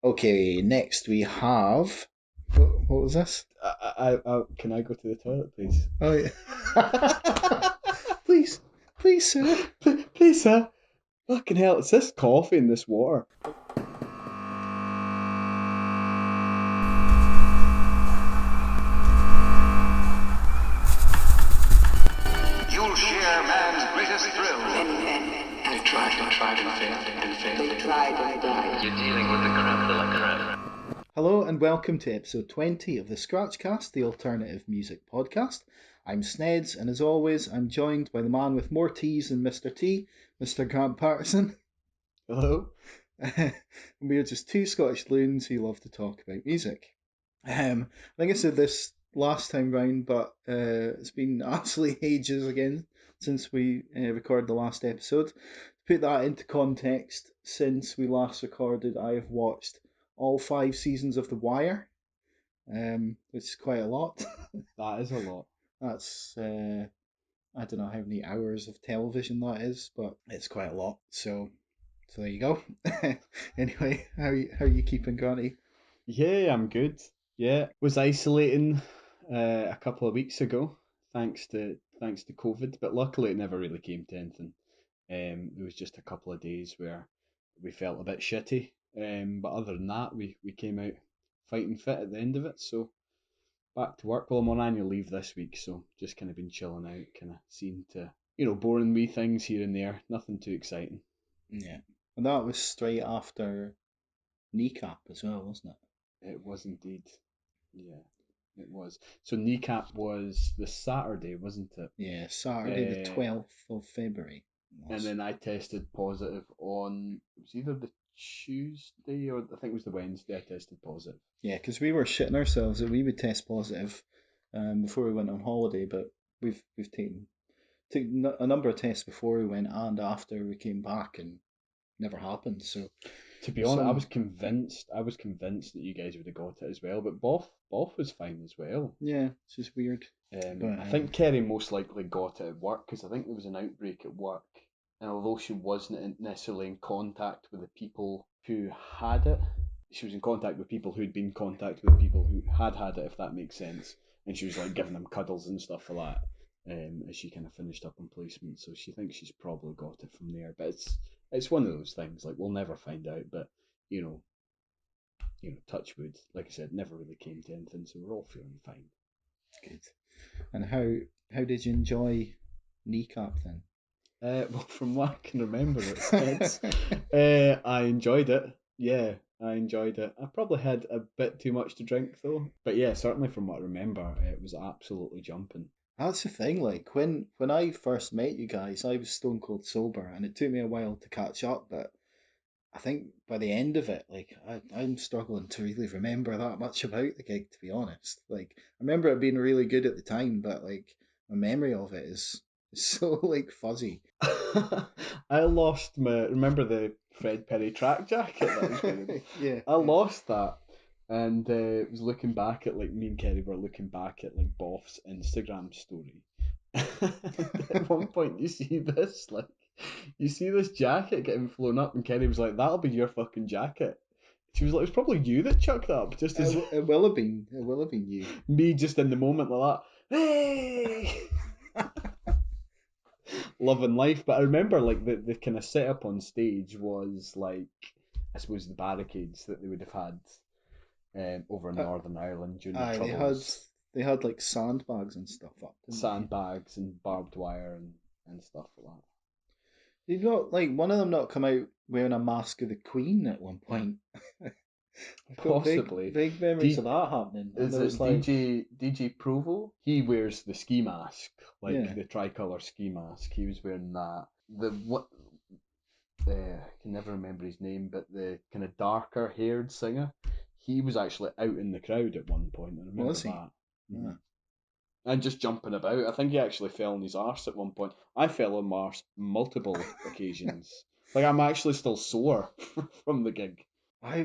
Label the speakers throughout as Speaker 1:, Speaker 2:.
Speaker 1: Okay, next we have. What was this?
Speaker 2: Can I go to the toilet, please?
Speaker 1: Oh, yeah. Please, please, sir.
Speaker 2: Please, sir. Fucking hell, it's this coffee and this water.
Speaker 3: You'll share man's greatest thrill. They tried and failed. They tried and died.
Speaker 4: You're dealing with the creme de la creme.
Speaker 1: Hello and welcome to episode 20 of the Scratchcast, the alternative music podcast. I'm Snedds, and as always, I'm joined by the man with more T's than Mr. T, Mr. Grant Patterson.
Speaker 2: Hello.
Speaker 1: We are just two Scottish loons who love to talk about music. I think I said this last time round, but it's been absolutely ages again since we recorded the last episode. To put that into context, since we last recorded, I have watched all 5 seasons of The Wire, which is quite a lot.
Speaker 2: That is a lot.
Speaker 1: That's I don't know how many hours of television that is, but it's quite a lot. So there you go. Anyway, how are you keeping, Granny?
Speaker 2: Yeah, I'm good. Yeah, was isolating a couple of weeks ago, thanks to COVID, but luckily it never really came to anything. There was just a couple of days where we felt a bit shitty. But other than that, we came out fighting fit at the end of it. So back to work. Well, I'm on annual leave this week, so just kind of been chilling out, kind of seeing to boring wee things here and there. Nothing too exciting.
Speaker 1: Yeah. And that was straight after Kneecap as well, wasn't it?
Speaker 2: It was indeed. Yeah, it was. So Kneecap was the Saturday, wasn't it?
Speaker 1: Yeah, Saturday the
Speaker 2: Uh,
Speaker 1: 12th of February it
Speaker 2: and
Speaker 1: was.
Speaker 2: then I tested positive on it was either the Tuesday or I think it was the Wednesday I tested positive.
Speaker 1: Yeah, because we were shitting ourselves that we would test positive before we went on holiday, but we've taken a number of tests before we went and after we came back, and never happened. So
Speaker 2: To be
Speaker 1: there's
Speaker 2: honest,
Speaker 1: some.
Speaker 2: I was convinced that you guys would have got it as well, but Boff was fine as well.
Speaker 1: Yeah, it's just weird. But
Speaker 2: I think Kerry most likely got it at work because I think there was an outbreak at work, and although she wasn't necessarily in contact with the people who had it, she was in contact with people who'd been in contact with people who had it, if that makes sense. And she was like giving them cuddles and stuff for that, as she kind of finished up on placement. So she thinks she's probably got it from there. But it's one of those things like we'll never find out. But you know, touch wood. Like I said, never really came to anything, so we're all feeling fine.
Speaker 1: good. And how did you enjoy Kneecap then?
Speaker 2: Well, from what I can remember, it says I enjoyed it. Yeah, I enjoyed it. I probably had a bit too much to drink though, but yeah, certainly from what I remember, it was absolutely jumping.
Speaker 1: That's the thing. Like when I first met you guys, I was stone cold sober, and it took me a while to catch up. But I think by the end of it, like I'm struggling to really remember that much about the gig, to be honest. Like I remember it being really good at the time, but like my memory of it is so like fuzzy.
Speaker 2: I lost my. Remember the Fred Perry track jacket that I was wearing?
Speaker 1: Yeah,
Speaker 2: I
Speaker 1: yeah.
Speaker 2: lost that, and was looking back at like me and Kerry were looking back at like Boff's Instagram story. At one point, you see this jacket getting flown up, and Kerry was like, "That'll be your fucking jacket." She was like, "It's probably you that chucked that up, just as
Speaker 1: It will have been. It will have been you.
Speaker 2: me, just in the moment like that." Hey. Loving life. But I remember like the kind of setup on stage was like I suppose the barricades that they would have had over in
Speaker 1: Uh,
Speaker 2: Northern Ireland during the
Speaker 1: Aye,
Speaker 2: Troubles,
Speaker 1: they had like sandbags and stuff up, didn't they?
Speaker 2: sandbags and barbed wire and stuff like
Speaker 1: Did not like one of them not come out wearing a mask of the Queen at one point?
Speaker 2: that.
Speaker 1: I've got
Speaker 2: Possibly.
Speaker 1: vague memories of
Speaker 2: D-
Speaker 1: that happening, and
Speaker 2: is
Speaker 1: it was
Speaker 2: it
Speaker 1: like,
Speaker 2: DJ Provo? He wears the ski mask, like
Speaker 1: yeah,
Speaker 2: the tricolour ski mask. He was wearing that. The what? I can never remember his name, but the kind of darker haired singer, he was actually out in the crowd at one point. I remember
Speaker 1: was he?
Speaker 2: that.
Speaker 1: Ah.
Speaker 2: And just jumping about. I think he actually fell on his arse at one point. I fell on my arse multiple occasions. Like I'm actually still sore from the gig.
Speaker 1: I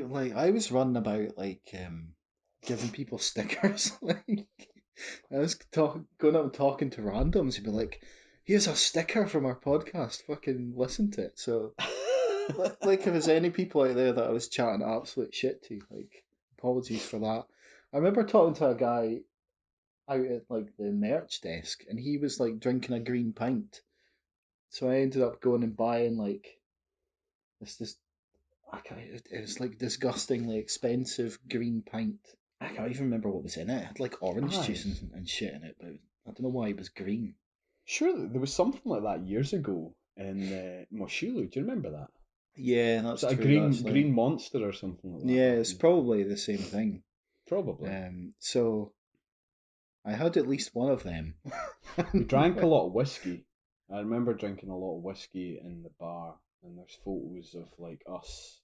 Speaker 1: was running about like giving people stickers. Like I was going up and talking to randoms who'd be like, "Here's a sticker from our podcast. Fucking listen to it." So Like if there's any people out there that I was chatting absolute shit to, like apologies for that. I remember talking to a guy out at like the merch desk, and he was like drinking a green pint. So I ended up going and buying like this it was like disgustingly expensive green pint. I can't even remember what was in it. It had like orange juice
Speaker 2: Aye.
Speaker 1: and shit in it, but I don't know why it was green.
Speaker 2: Sure, there was something like that years ago in Moshulu. Do you remember that?
Speaker 1: Yeah,
Speaker 2: Was
Speaker 1: that's
Speaker 2: that a
Speaker 1: true actually.
Speaker 2: green monster or something like that?
Speaker 1: Yeah, it's probably the same thing.
Speaker 2: Probably.
Speaker 1: So I had at least one of them.
Speaker 2: We drank a lot of whiskey. I remember drinking a lot of whiskey in the bar, and there's photos of like us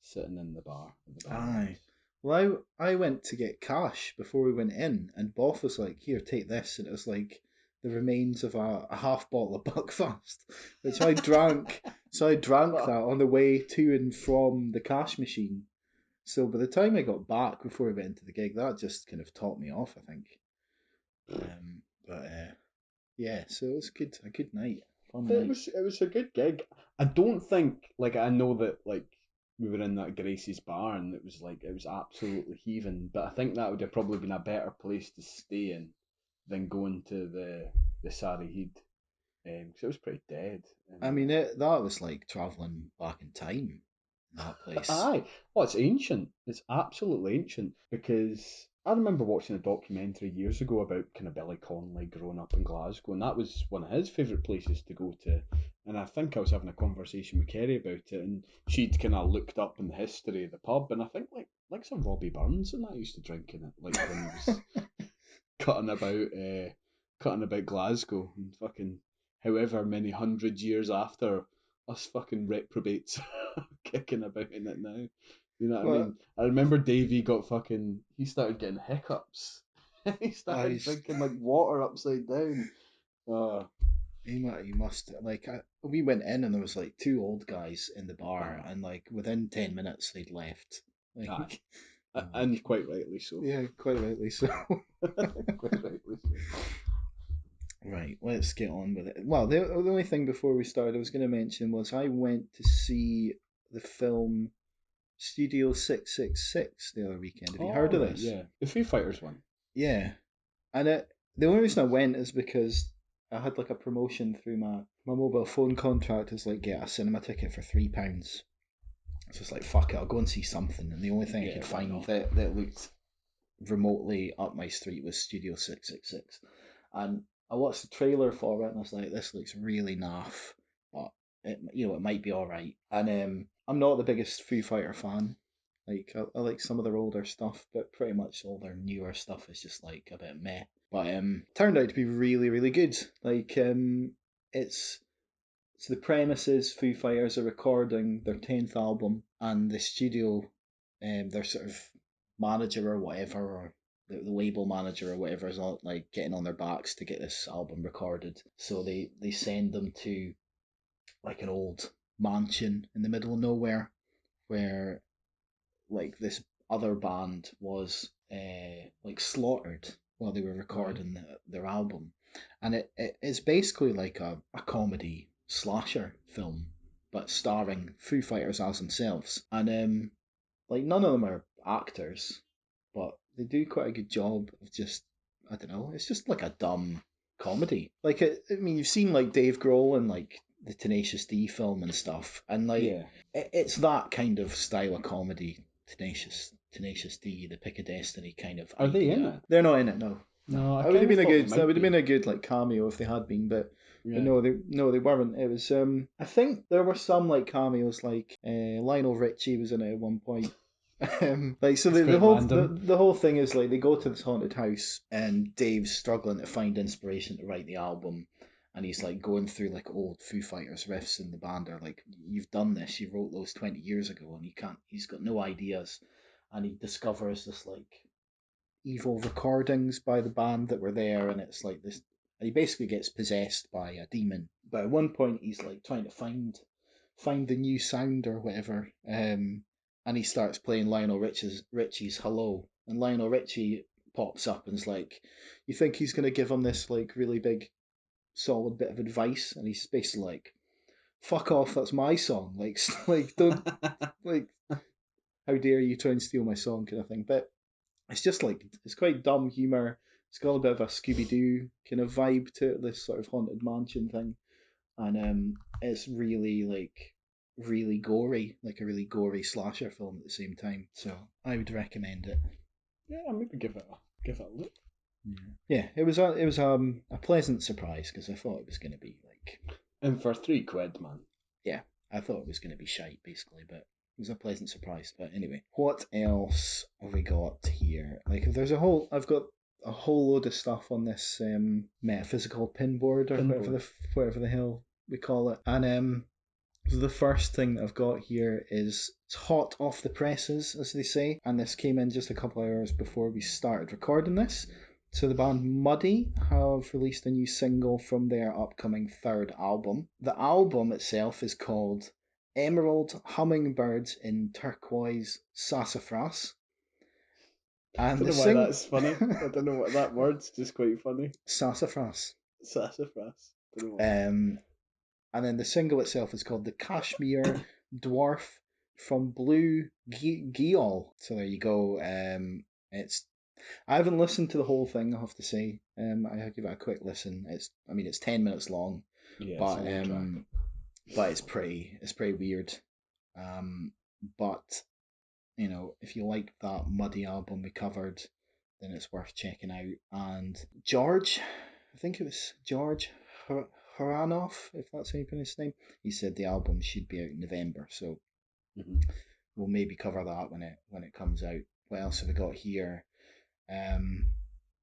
Speaker 2: sitting in the bar at the
Speaker 1: Aye.
Speaker 2: Barrowlands.
Speaker 1: Well, I went to get cash before we went in, and Boff was like, "Here, take this," and it was like the remains of a half bottle of Buckfast, which I drank. So I drank that on the way to and from the cash machine. So by the time I got back before we went into the gig, that just kind of topped me off, I think. But yeah, so it was a good night, fun night.
Speaker 2: It was a good gig. I don't think like I know that like we were in that Gracie's bar and it was absolutely heaving, but I think that would have probably been a better place to stay in than going to the Sari Heed, because it was pretty dead.
Speaker 1: I
Speaker 2: And
Speaker 1: mean, that was like traveling back in time in that place.
Speaker 2: aye, well, it's ancient. It's absolutely ancient because I remember watching a documentary years ago about kind of Billy Connolly growing up in Glasgow, and that was one of his favourite places to go to. And I think I was having a conversation with Kerry about it, and she'd kind of looked up in the history of the pub, and I think like some Robbie Burns and that used to drink in it, like when he was cutting about cutting about Glasgow and fucking however many hundred years after us fucking reprobates kicking about in it now. You know what I
Speaker 1: Well,
Speaker 2: mean? I remember Davey got fucking he started getting hiccups. He
Speaker 1: I,
Speaker 2: started drinking like water upside down. Uh,
Speaker 1: he must like we went in and there was like two old guys in the bar,
Speaker 2: uh,
Speaker 1: and like within 10 minutes they'd left.
Speaker 2: aye.
Speaker 1: Like, I'm
Speaker 2: And
Speaker 1: like,
Speaker 2: quite rightly so.
Speaker 1: yeah, quite rightly so.
Speaker 2: Quite rightly so.
Speaker 1: Right, let's get on with it. Well, the only thing before we started I was going to mention was I went to see the film Studio 666 the other weekend. Have you
Speaker 2: All
Speaker 1: heard of
Speaker 2: right,
Speaker 1: this?
Speaker 2: yeah. The Foo Fighters one.
Speaker 1: Yeah, and the only reason I went is because I had like a promotion through my mobile phone contract is like get a cinema ticket for £3. So it's like fuck it, I'll go and see something. And the only thing I
Speaker 2: Yeah,
Speaker 1: could
Speaker 2: why
Speaker 1: find
Speaker 2: not?
Speaker 1: that looked remotely up my street was Studio 666. And I watched the trailer for it and I was like, this looks really naff, but it might be all right. And I'm not the biggest Foo Fighter fan. Like I like some of their older stuff, but pretty much all their newer stuff is just like a bit meh. But turned out to be really really good. Like it's so the premise is Foo Fighters are recording their 10th album, and the studio, their sort of manager or whatever, or the label manager or whatever, is all, like getting on their backs to get this album recorded. So they send them to like an old mansion in the middle of nowhere, where like this other band was like slaughtered while they were
Speaker 2: Right.
Speaker 1: recording their album, and it's basically like a comedy slasher film, but starring Foo Fighters as themselves, and like none of them are actors, but they do quite a good job of just I don't know, it's just like a dumb comedy. Like I mean, you've seen like Dave Grohl and like the Tenacious D film and stuff, and like
Speaker 2: Yeah.
Speaker 1: it's that kind of style of comedy. Tenacious D, the Pick of Destiny kind of
Speaker 2: Are they in
Speaker 1: idea.
Speaker 2: it?
Speaker 1: They're not in it, no, no.
Speaker 2: No, I
Speaker 1: That would have
Speaker 2: kind of
Speaker 1: been a
Speaker 2: thought they
Speaker 1: good. That
Speaker 2: might
Speaker 1: would have been
Speaker 2: be.
Speaker 1: a good like cameo if they had been, but
Speaker 2: Yeah.
Speaker 1: no, they weren't. It was I think there were some like cameos, like Lionel Richie was in it at one point. Like so,
Speaker 2: It's
Speaker 1: the
Speaker 2: quite
Speaker 1: whole
Speaker 2: random.
Speaker 1: the whole thing is like they go to this haunted house, and Dave's struggling to find inspiration to write the album, and he's like going through like old Foo Fighters riffs, and the band are like, "You've done this. You wrote those 20 years ago, and you can't." He's got no ideas, and he discovers this like evil recordings by the band that were there, and it's like this. And he basically gets possessed by a demon. But at one point, he's like trying to find the new sound or whatever. And he starts playing Richie's Hello, and Lionel Richie pops up and's like, you think he's gonna give him this like really big solid bit of advice, and he's basically like, fuck off, that's my song. Like don't, like, how dare you try and steal my song kind of thing. But it's just like, it's quite dumb humor. It's got a bit of a Scooby Doo kind of vibe to it, this sort of haunted mansion thing, and it's really like really gory, like a really gory slasher film at the same time. So I would recommend it.
Speaker 2: Yeah, maybe give it a look.
Speaker 1: Yeah, it was a pleasant surprise because I thought it was going to be like,
Speaker 2: And for £3, man.
Speaker 1: yeah, I thought it was going to be shite basically, but it was a pleasant surprise. But anyway, what else have we got here? Like, I've got a whole load of stuff on this metaphysical pinboard or whatever the hell we call it, and so the first thing that I've got here is, it's hot off the presses, as they say, and this came in just a couple of hours before we started recording this. So the band Muddy have released a new single from their upcoming third album. The album itself is called Emerald Hummingbirds in Turquoise Sassafras.
Speaker 2: I
Speaker 1: And
Speaker 2: don't
Speaker 1: the
Speaker 2: know why
Speaker 1: sing
Speaker 2: that's funny. I don't know what that word's just quite funny.
Speaker 1: Sassafras.
Speaker 2: Sassafras. Don't know why.
Speaker 1: And then the single itself is called The Kashmir Dwarf from Blue Giol. So there you go. I haven't listened to the whole thing, I have to say. I give it a quick listen. It's 10 minutes long,
Speaker 2: Yeah, it's a
Speaker 1: but
Speaker 2: long track.
Speaker 1: but it's pretty weird. But if you like that Muddy album we covered, then it's worth checking out. And George, I think it was George Haranoff, if that's how you pronounce his name, he said the album should be out in November, so we'll maybe cover that when it comes out. What else have we got here?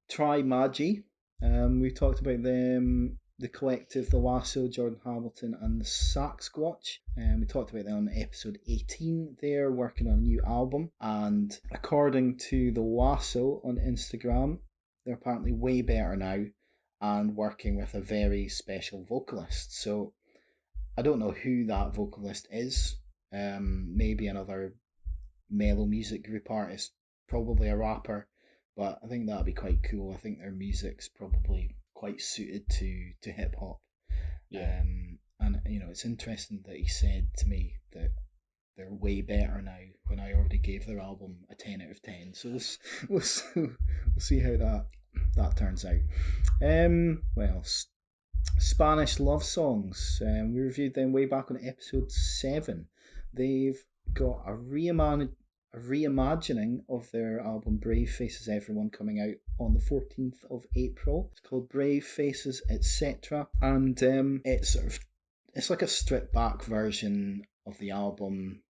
Speaker 1: Try Magi. We talked about them, the collective, the Lasso, Jordan Hamilton, and the Sasquatch. We talked about them on episode 18. They're working on a new album, and according to the Lasso on Instagram, they're apparently way better now and working with a very special vocalist. So I don't know who that vocalist is. Maybe another mellow music group artist, probably a rapper, but I think that'd be quite cool. I think their music's probably quite suited to hip hop.
Speaker 2: Yeah.
Speaker 1: And it's interesting that he said to me that they're way better now when I already gave their album a 10 out of 10. So we'll see how that turns out. What else? Spanish love songs. We reviewed them way back on episode 7. They've got a reimagining of their album Brave Faces Everyone coming out on the 14th of April. It's called Brave Faces, etc. And it's like a stripped back version of the album,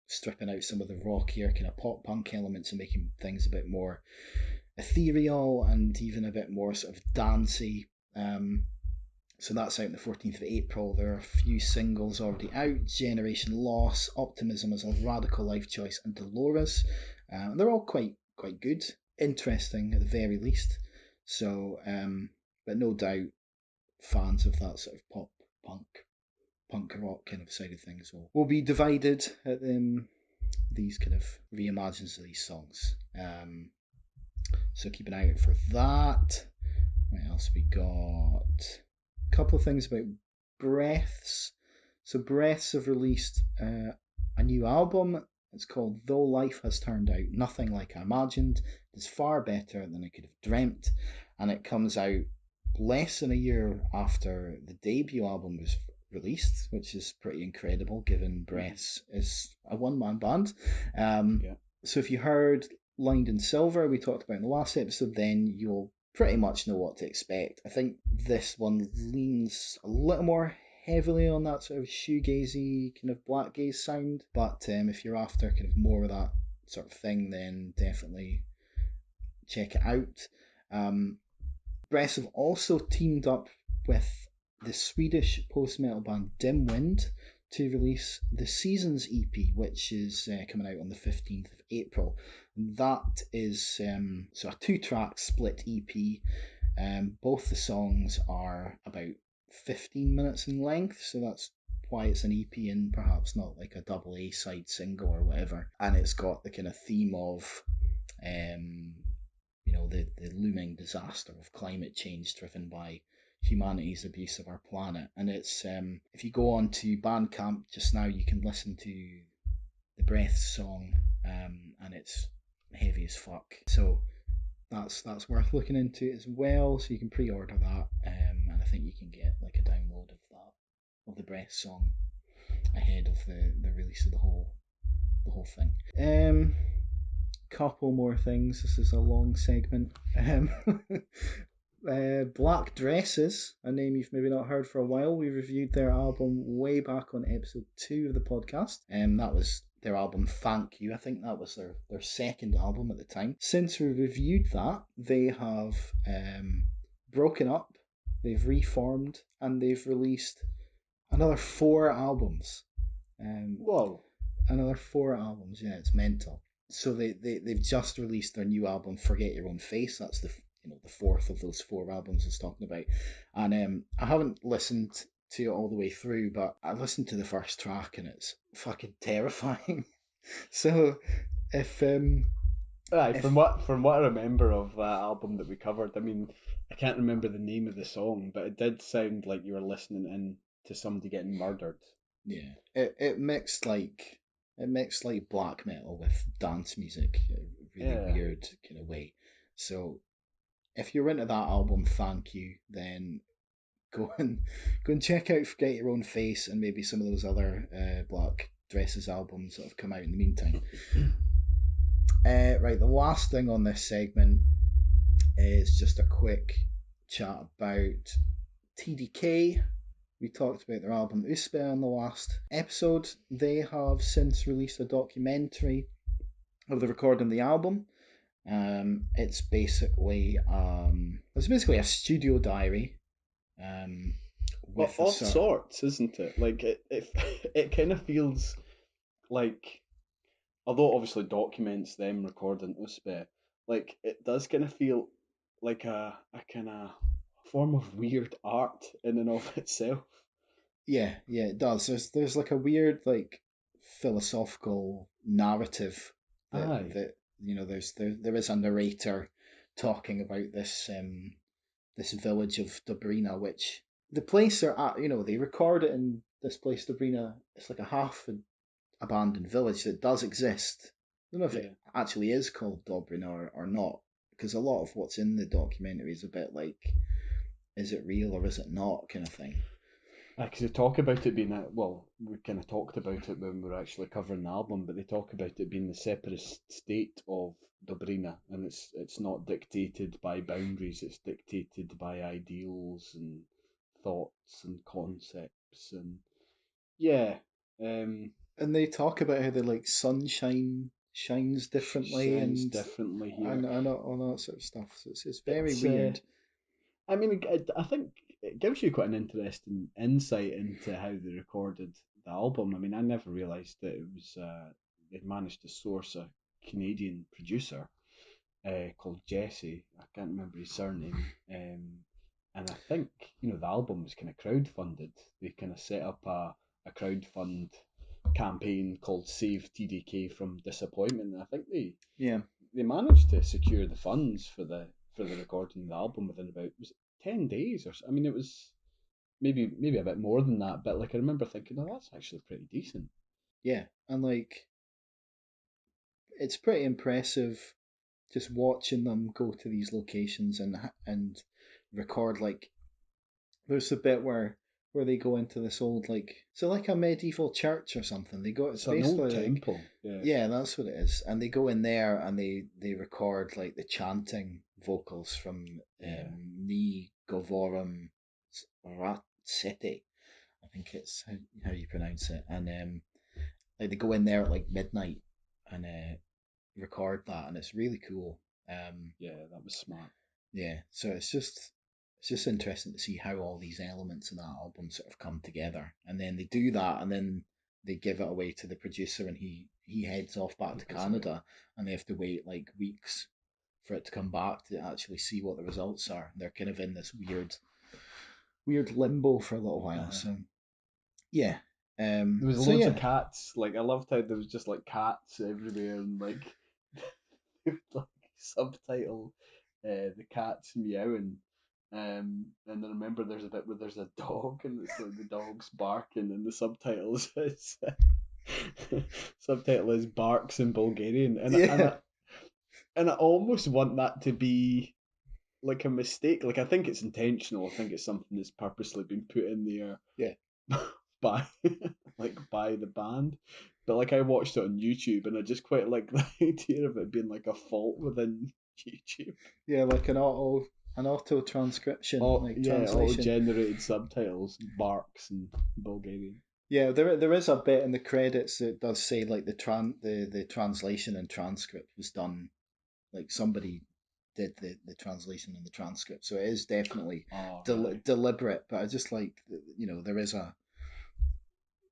Speaker 1: stripping out some of the rockier kind of pop punk elements and making things a bit more ethereal and even a bit more sort of dancey. So that's out on the 14th of April. There are a few singles already out: Generation Loss, Optimism as a Radical Life Choice, and Dolores. They're all quite good, interesting at the very least. So, but no doubt fans of that sort of pop punk rock kind of side of things will be divided at these kind of reimagines of these songs. So keep an eye out for that. What else we got? A couple of things about Breaths. So Breaths have released a new album. It's called Though Life Has Turned Out Nothing Like I Imagined. It's far better than I could have dreamt. And it comes out less than a year after the debut album was released, which is pretty incredible given Breaths is a one-man band. So if you heard Lined in Silver, we talked about in the last episode, then you'll pretty much know what to expect. I think this one leans a little more heavily on that sort of shoegazy kind of black gaze sound, but if you're after kind of more of that sort of thing, then definitely check it out. Breath have also teamed up with the Swedish post-metal band Dim Wind to release the Seasons EP, which is coming out on the 15th of April. That is so a 2-track split EP. Both the songs are about 15 minutes in length, so that's why it's an EP and perhaps not like a double A side single or whatever. And it's got the kind of theme of the looming disaster of climate change driven by humanity's abuse of our planet. And it's if you go on to Bandcamp just now, you can listen to the Breath song, and it's heavy as fuck. So that's worth looking into as well. So you can pre-order that, and I think you can get like a download of the Breath song ahead of the release of the whole thing. Couple more things. This is a long segment. Black Dresses, a name you've maybe not heard for a while. We reviewed their album way back on episode 2 of the podcast, and that was their album Thank You. I think that was their second album at the time. Since we reviewed that, they have broken up, they've reformed, and they've released another 4 albums.
Speaker 2: Whoa.
Speaker 1: Another 4 albums, yeah, it's mental. So they've just released their new album, Forget Your Own Face. That's the fourth of those 4 albums I was talking about. And I haven't listened to it all the way through, but I listened to the first track and it's fucking terrifying. So if
Speaker 2: Aye, from what I remember of that album that we covered, I mean, I can't remember the name of the song, but it did sound like you were listening in to somebody getting murdered.
Speaker 1: Yeah, it mixed like black metal with dance music, a really weird kind of way. So if you're into that album, Thank You, then go and check out Forget Your Own Face and maybe some of those other Black Dresses albums that have come out in the meantime. Right, the last thing on this segment is just a quick chat about TDK. We talked about their album Uspe on the last episode. They have since released a documentary of the recording of the album. It's basically a studio diary.
Speaker 2: With of sorts, isn't it? Like it kind of feels like, although obviously documents them recording Uspe, like it does kind of feel like a kind of form of weird art in and of itself.
Speaker 1: Yeah, it does. There's like a weird like philosophical narrative that there is a narrator talking about this village of Dobrina, which the place they're at, they record it in this place, Dobrina. It's like a half abandoned village that does exist. I don't know if it actually is called Dobrina or not, because a lot of what's in the documentary is a bit like, is it real or is it not kind of thing.
Speaker 2: Because they talk about it being we kind of talked about it when we were actually covering the album, but they talk about it being the separate state of Dobrina, and it's not dictated by boundaries; it's dictated by ideals and thoughts and concepts, and
Speaker 1: and they talk about how the like sunshine shines differently
Speaker 2: shines differently here,
Speaker 1: and all that sort of stuff. So it's very weird.
Speaker 2: I mean, I think it gives you quite an interesting insight into how they recorded the album. I mean, I never realised that it was they'd managed to source a Canadian producer called Jesse. I can't remember his surname. And I think the album was kind of crowdfunded. They kind of set up a crowdfund campaign called Save TDK from Disappointment. And I think they managed to secure the funds for the recording of the album within about, was it 10 days or so? I mean, it was maybe a bit more than that, but like I remember thinking, oh, that's actually pretty decent.
Speaker 1: Yeah, and like it's pretty impressive just watching them go to these locations and record. Like there's a bit where they go into this old like a medieval church or something. They go, it's
Speaker 2: an old
Speaker 1: basically
Speaker 2: temple.
Speaker 1: Yeah, that's what it is. And they go in there and they record like the chanting vocals from Ni Govorum Ratsete. I think it's how you pronounce it. And like they go in there at like midnight and record that, and it's really cool.
Speaker 2: That was smart.
Speaker 1: Yeah, so it's just interesting to see how all these elements in that album sort of come together, and then they do that, and then they give it away to the producer, and he heads off back to Canada, and they have to wait like weeks for it to come back to actually see what the results are. They're kind of in this weird limbo for a little while. So yeah.
Speaker 2: There was loads of cats. Like I loved how there was just like cats everywhere, and like they would like subtitle the cats meowing, And I remember there's a bit where there's a dog, and it's like the dog's barking, and the subtitles is subtitle is barks in Bulgarian,
Speaker 1: Yeah,
Speaker 2: and I almost want that to be like a mistake. Like I think it's intentional. I think it's something that's purposely been put in there
Speaker 1: yeah.
Speaker 2: by by the band. But like I watched it on YouTube, and I just quite like the idea of it being like a fault within YouTube.
Speaker 1: Yeah, like an auto transcription,
Speaker 2: Oh
Speaker 1: like
Speaker 2: yeah, all
Speaker 1: translation.
Speaker 2: generated subtitles, barks in Bulgarian.
Speaker 1: Yeah, there is a bit in the credits that does say like the translation and transcript was done, like somebody did the translation and the transcript, so it is definitely
Speaker 2: Oh really?
Speaker 1: deliberate. But I just like there is a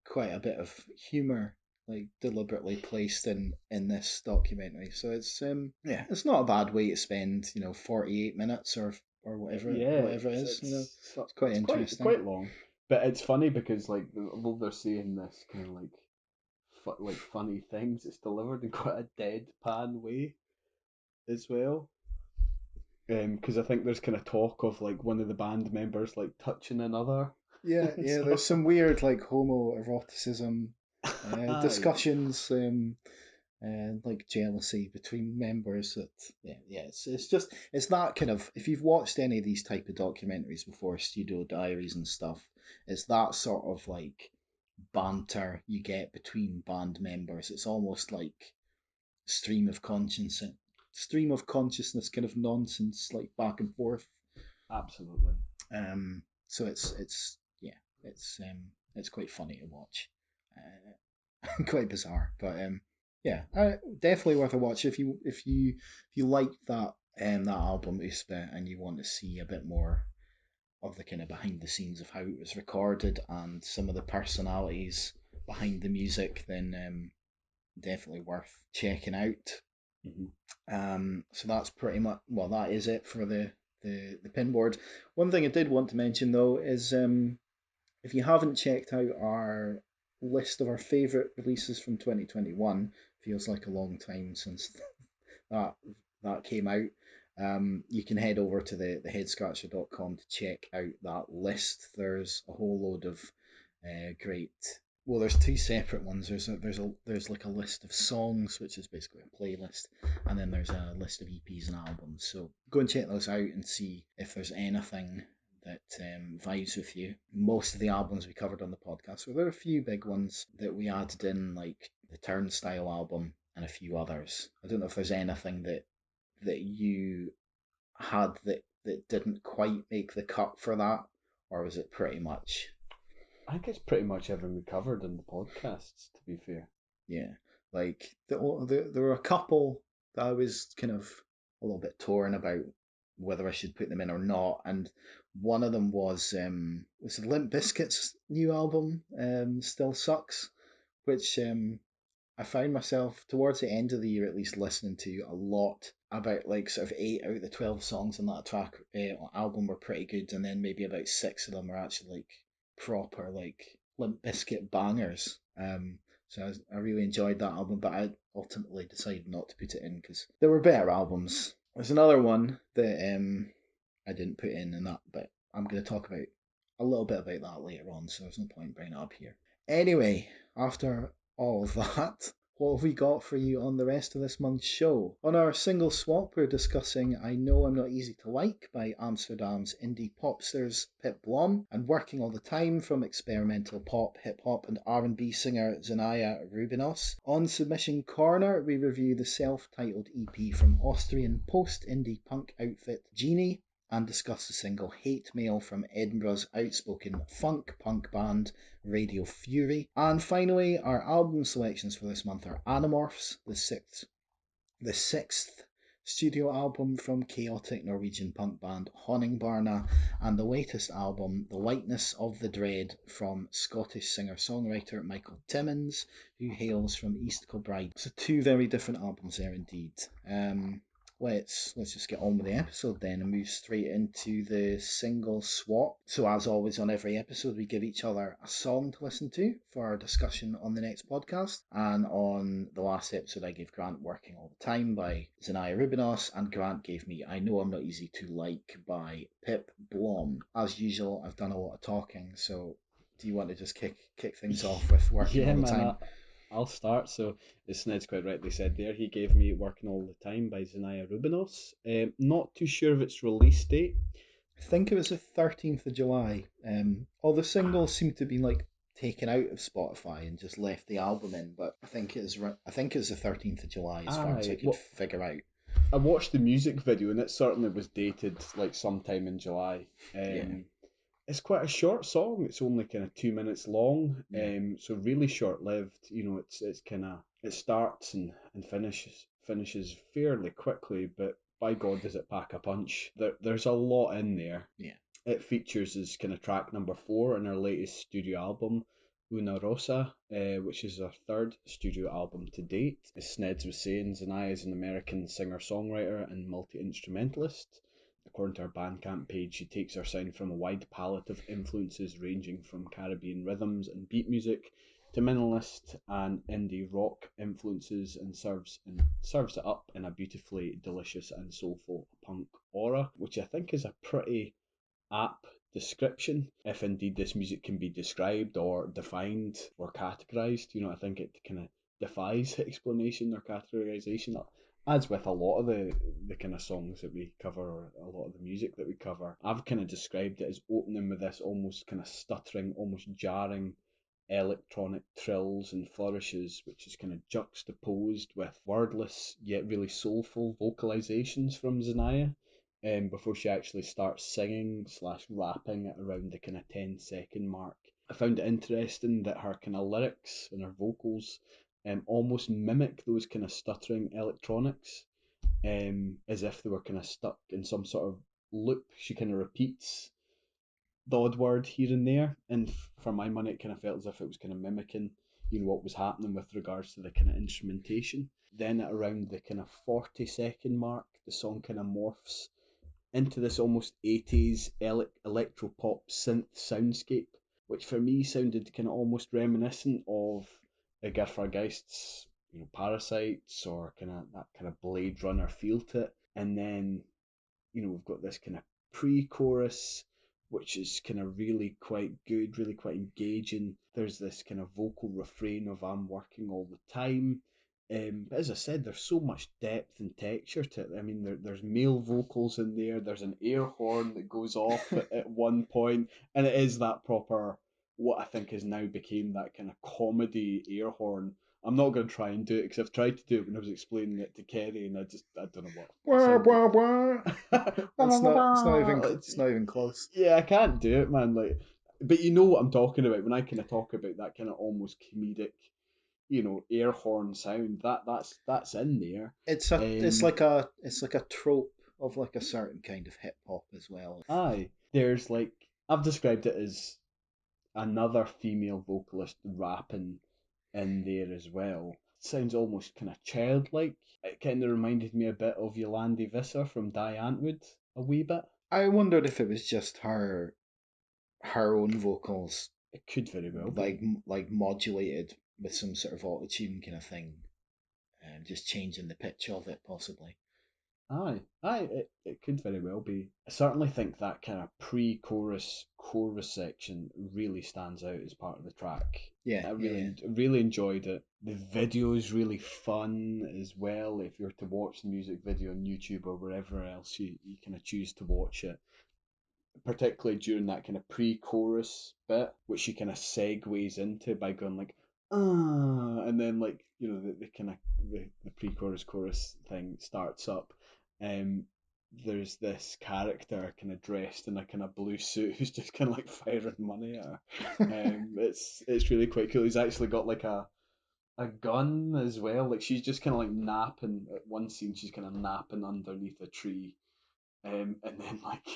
Speaker 1: quite a bit of humor like deliberately placed in this documentary, so it's yeah, it's not a bad way to spend 48 minutes or
Speaker 2: Yeah,
Speaker 1: whatever it is. It's quite
Speaker 2: it's
Speaker 1: interesting.
Speaker 2: quite long, but it's funny because like although they're saying this kind of like like funny things, it's delivered in quite a deadpan way as well. Because I think there's kind of talk of like one of the band members like touching another
Speaker 1: Yeah,
Speaker 2: and
Speaker 1: yeah. There's
Speaker 2: stuff.
Speaker 1: some weird like homoeroticism
Speaker 2: Aye,
Speaker 1: discussions and like jealousy between members. That yeah. It's just it's that kind of, if you've watched any of these type of documentaries before, Studio Diaries and stuff, it's that sort of like banter you get between band members. It's almost like stream of conscience, stream of consciousness kind of nonsense, like back and forth.
Speaker 2: absolutely.
Speaker 1: So it's yeah, it's quite funny to watch, quite bizarre, but yeah, definitely worth a watch if you like that album Uspe, and you want to see a bit more of the kind of behind the scenes of how it was recorded and some of the personalities behind the music, then definitely worth checking out.
Speaker 2: Hmm.
Speaker 1: So that's pretty much, well, that is it for the pinboard. One thing I did want to mention though is if you haven't checked out our list of our favorite releases from 2021, feels like a long time since that that came out. You can head over to the headscratcher.com to check out that list. There's a whole load of great. Well, there's two separate ones. There's like a list of songs, which is basically a playlist, and then there's a list of EPs and albums. So go and check those out and see if there's anything that vibes with you. Most of the albums we covered on the podcast, so there are a few big ones that we added in, like the Turnstile album and a few others. I don't know if there's anything that you had that didn't quite make the cut for that, or was it pretty much
Speaker 2: I think it's pretty much everything we covered in the podcasts. To be fair.
Speaker 1: yeah? Like there were a couple that I was kind of a little bit torn about whether I should put them in or not, and one of them was Limp Bizkit's new album, Still Sucks, which I found myself towards the end of the year at least listening to a lot. About like sort of 8 out of the 12 songs on that track album were pretty good, and then maybe about 6 of them were actually like proper like Limp Bizkit bangers. So I really enjoyed that album, but I ultimately decided not to put it in because there were better albums. There's another one that I didn't put in, and that, but I'm going to talk about a little bit about that later on, so there's no point bringing it up here. Anyway, after all of that, what have we got for you on the rest of this month's show? On our single swap, we're discussing I Know I'm Not Easy to Like by Amsterdam's indie popsters Pip Blom, and Working All the Time from experimental pop, hip hop and R&B singer Xenia Rubinos. On Submission Corner, we review the self-titled EP from Austrian post-indie punk outfit Genie, and discuss the single Hate Mail from Edinburgh's outspoken funk punk band Radio Fury. And finally, our album selections for this month are Animorphs, the sixth studio album from chaotic Norwegian punk band Honningbarna, and the latest album, The Lightness of the Dread, from Scottish singer-songwriter Michael Timmins, who hails from East Kilbride. So two very different albums there indeed. let's just get on with the episode then and move straight into the single swap. So as always on every episode we give each other a song to listen to for our discussion on the next podcast. And on the last episode I gave Grant Working All the Time by Xenia Rubinos, and Grant gave me I Know I'm Not Easy to Like by Pip Blom. As usual, I've done a lot of talking, so do you want to just kick things off with Working
Speaker 2: Yeah,
Speaker 1: All the
Speaker 2: man,
Speaker 1: Time?
Speaker 2: I'll start. So, as Snedds quite rightly said there, he gave me Working All the Time by Xenia Rubinos. Not too sure of its release date.
Speaker 1: I think it was the 13th of July. All the singles seem to be like taken out of Spotify and just left the album in, but I think it was the 13th of July as far as I
Speaker 2: Aye,
Speaker 1: could
Speaker 2: well,
Speaker 1: figure out.
Speaker 2: I watched the music video and it certainly was dated like sometime in July.
Speaker 1: Yeah,
Speaker 2: It's quite a short song. It's only kind of 2 minutes long,
Speaker 1: yeah.
Speaker 2: so really short lived. You know, it's kind of it starts and finishes fairly quickly, but by God does it pack a punch. There's a lot in there.
Speaker 1: Yeah.
Speaker 2: It features as kind of track number 4 in her latest studio album, Una Rosa, which is her third studio album to date. As Snedds was saying, Zanaya is an American singer-songwriter and multi-instrumentalist. According to her Bandcamp page, she takes her sound from a wide palette of influences ranging from Caribbean rhythms and beat music to minimalist and indie rock influences, and serves it up in a beautifully delicious and soulful punk aura, which I think is a pretty apt description, if indeed this music can be described or defined or categorized. You know, I think it kind of defies explanation or categorization. As with a lot of the kind of songs that we cover, or a lot of the music that we cover, I've kind of described it as opening with this almost kind of stuttering, almost jarring electronic trills and flourishes, which is kind of juxtaposed with wordless yet really soulful vocalizations from Zanaya, before she actually starts singing slash rapping at around the kind of 10-second mark. I found it interesting that her kind of lyrics and her vocals almost mimic those kind of stuttering electronics, as if they were kind of stuck in some sort of loop. She kind of repeats the odd word here and there, and for my money, it kind of felt as if it was kind of mimicking, you know, what was happening with regards to the kind of instrumentation. Then at around the kind of 40-second mark, the song kind of morphs into this almost 80s electro pop synth soundscape, which for me sounded kind of almost reminiscent of Geist's, you know, Parasites, or kind of that kind of Blade Runner feel to it. And then, you know, we've got this kind of pre-chorus, which is kind of really quite good, really quite engaging. There's this kind of vocal refrain of "I'm working all the time." But as I said, there's so much depth and texture to it. I mean, there's male vocals in there. There's an air horn that goes off at one point, and it is that proper, what I think has now became that kind of comedy air horn. I'm not going to try and do it because I've tried to do it when I was explaining it to Kerry, and I don't know what.
Speaker 1: Wah,
Speaker 2: Sounded.
Speaker 1: wah, wah. It's not even close.
Speaker 2: Yeah, I can't do it, man. Like, but you know what I'm talking about when I kind of talk about that kind of almost comedic, you know, air horn sound. That's in there. Um,
Speaker 1: It's like a trope of like a certain kind of hip hop as well.
Speaker 2: Aye, there's like, I've described it as another female vocalist rapping in there as well. Sounds almost kind of childlike. It kind of reminded me a bit of Yolandi Visser from Die Antwoord, a wee bit.
Speaker 1: I wondered if it was just her own vocals
Speaker 2: It could very well
Speaker 1: like
Speaker 2: be.
Speaker 1: like modulated with some sort of auto tune kind of thing, and just changing the pitch of it possibly.
Speaker 2: It could very well be. I certainly think that kind of pre-chorus chorus section really stands out as part of the track.
Speaker 1: Yeah,
Speaker 2: I
Speaker 1: yeah,
Speaker 2: really enjoyed it. The video is really fun as well. If you're to watch the music video on YouTube or wherever else you kind of choose to watch it, particularly during that kind of pre-chorus bit, which she kind of segues into by going like, and then like, you know, the kind of the pre-chorus chorus thing starts up. Um, there's this character kind of dressed in a kind of blue suit who's just kind of like firing money at her.
Speaker 1: yeah.
Speaker 2: It's really quite cool. He's actually got like a gun as well. Like she's just kind of like napping at one scene. She's kind of napping underneath a tree, and then like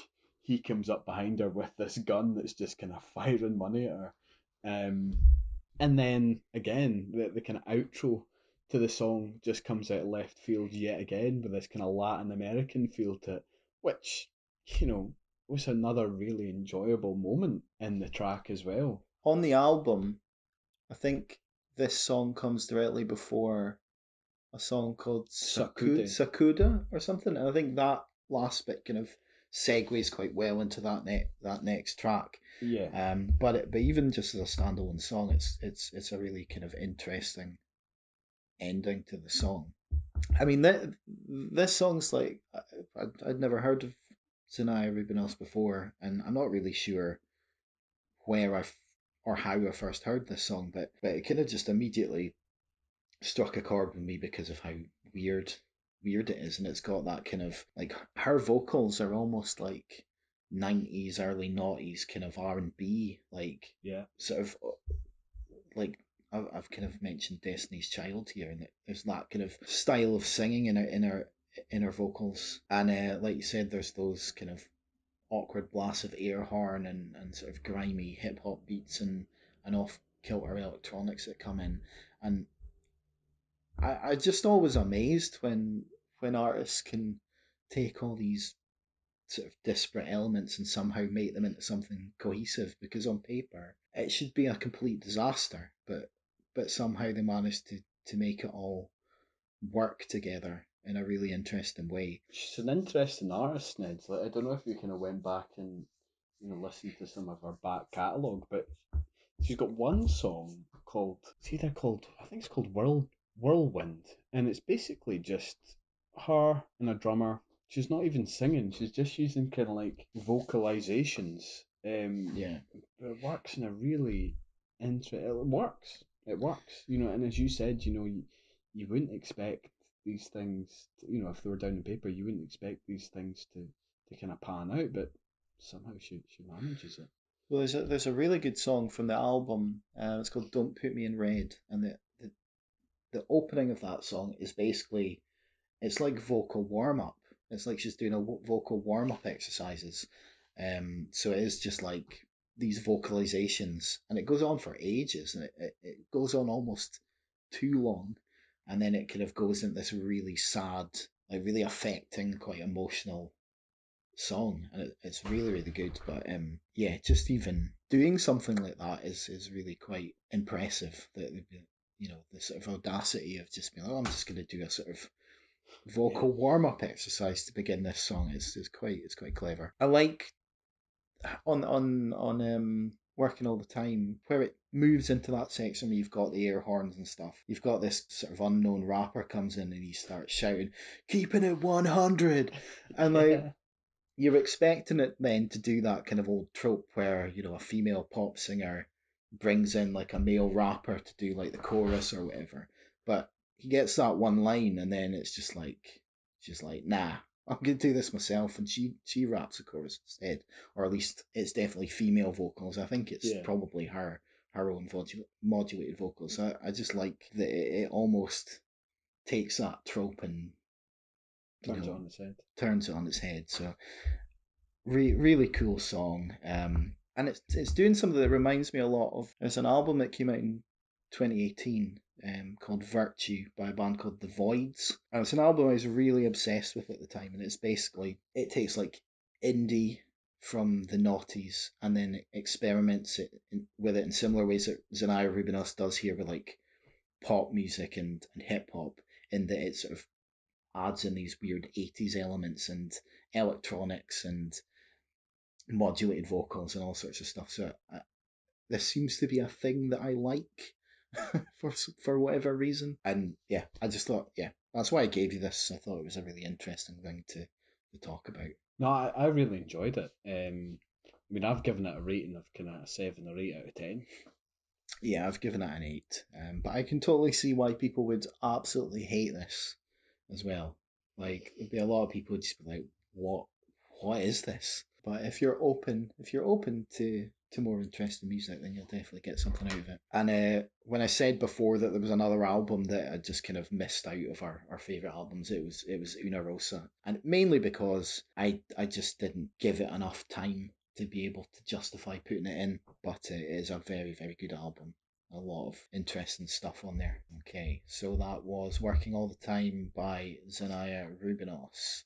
Speaker 2: he comes up behind her with this gun that's just kind of firing money at her. And then again, the kind of outro to the song just comes out of left field yet again with this kind of Latin American feel to it, which, you know, was another really enjoyable moment in the track as well.
Speaker 1: On the album, I think this song comes directly before a song called
Speaker 2: Sakude.
Speaker 1: Sakuda or something. And I think that last bit kind of segues quite well into that next track.
Speaker 2: Yeah.
Speaker 1: But even just as a standalone song, it's a really kind of interesting ending to the song. I mean, this song's like I'd never heard of Xenia Rubinos before, and I'm not really sure where or how I first heard this song, but it kind of just immediately struck a chord with me because of how weird weird it is, and it's got that kind of like her vocals are almost like 90s early noughties kind of R&B, like
Speaker 2: Yeah.
Speaker 1: sort of like I've kind of mentioned Destiny's Child here, and there's that kind of style of singing in her vocals, and like you said, there's those kind of awkward blasts of air horn and sort of grimy hip hop beats and off kilter electronics that come in, and I just always amazed when artists can take all these sort of disparate elements and somehow make them into something cohesive, because on paper it should be a complete disaster, but somehow they managed to make it all work together in a really interesting way.
Speaker 2: She's an interesting artist, Snedds. Like, I don't know if you kind of went back and, you know, listened to some of her back catalogue, but she's got one song called, it's either called, I think it's called Whirlwind, and it's basically just her and a drummer. She's not even singing, she's just using kind of like vocalizations.
Speaker 1: Yeah.
Speaker 2: But it works in a really it works. It works, you know, and as you said, you know, you wouldn't expect these things, you know, if they were down on paper, you wouldn't expect these things to kind of pan out, but somehow she manages it.
Speaker 1: Well, there's a really good song from the album. It's called "Don't Put Me in Red," and the opening of that song is basically it's like vocal warm up. It's like she's doing a vocal warm up exercises. So it is just like these vocalizations, and it goes on for ages, and it goes on almost too long, and then it kind of goes into this really sad, like really affecting, quite emotional song, and it's really really good. But yeah, just even doing something like that is really quite impressive. You know, the sort of audacity of just being, oh, I'm just going to do a sort of
Speaker 2: Yeah.
Speaker 1: vocal warm up exercise to begin this song is quite clever. I like on working all the time where it moves into that section where you've got the air horns and stuff. You've got this sort of unknown rapper comes in and he starts shouting, "Keeping it 100," and like
Speaker 2: Yeah.
Speaker 1: you're expecting it then to do that kind of old trope where, you know, a female pop singer brings in like a male rapper to do like the chorus or whatever. But he gets that one line and then it's just like she's like, nah, I'm gonna do this myself, and she raps the chorus instead. Or at least it's definitely female vocals. I think it's
Speaker 2: Yeah.
Speaker 1: probably her own modulated vocals. I just like that it almost takes that trope and, you
Speaker 2: Turns it
Speaker 1: know,
Speaker 2: on its head.
Speaker 1: turns it on its head. So really cool song. And it's doing something that reminds me a lot of. There's an album that came out in 2018 called Virtue by a band called The Voids. And it's an album I was really obsessed with at the time. And it's basically, it takes like indie from the noughties and then experiments with it in similar ways that Xenia Rubinos does here with like pop music and hip hop, in that it sort of adds in these weird 80s elements and electronics and modulated vocals and all sorts of stuff. So this seems to be a thing that I like for whatever reason. And yeah, I just thought, yeah, that's why I gave you this. I thought it was a really interesting thing to talk about.
Speaker 2: No, I really enjoyed it. I mean, I've given it a rating of kind of a 7 or 8 out of 10.
Speaker 1: Yeah, I've given it an 8. But I can totally see why people would absolutely hate this as well. Like, there'd be a lot of people who'd just be like, what is this? But if you're open to more interesting music, then you'll definitely get something out of it. And when I said before that there was another album that I just kind of missed out of our favorite albums, it was Una Rosa, and mainly because I just didn't give it enough time to be able to justify putting it in. But it is a very very good album. A lot of interesting stuff on there. Okay, so that was Working All the Time by Xenia Rubinos.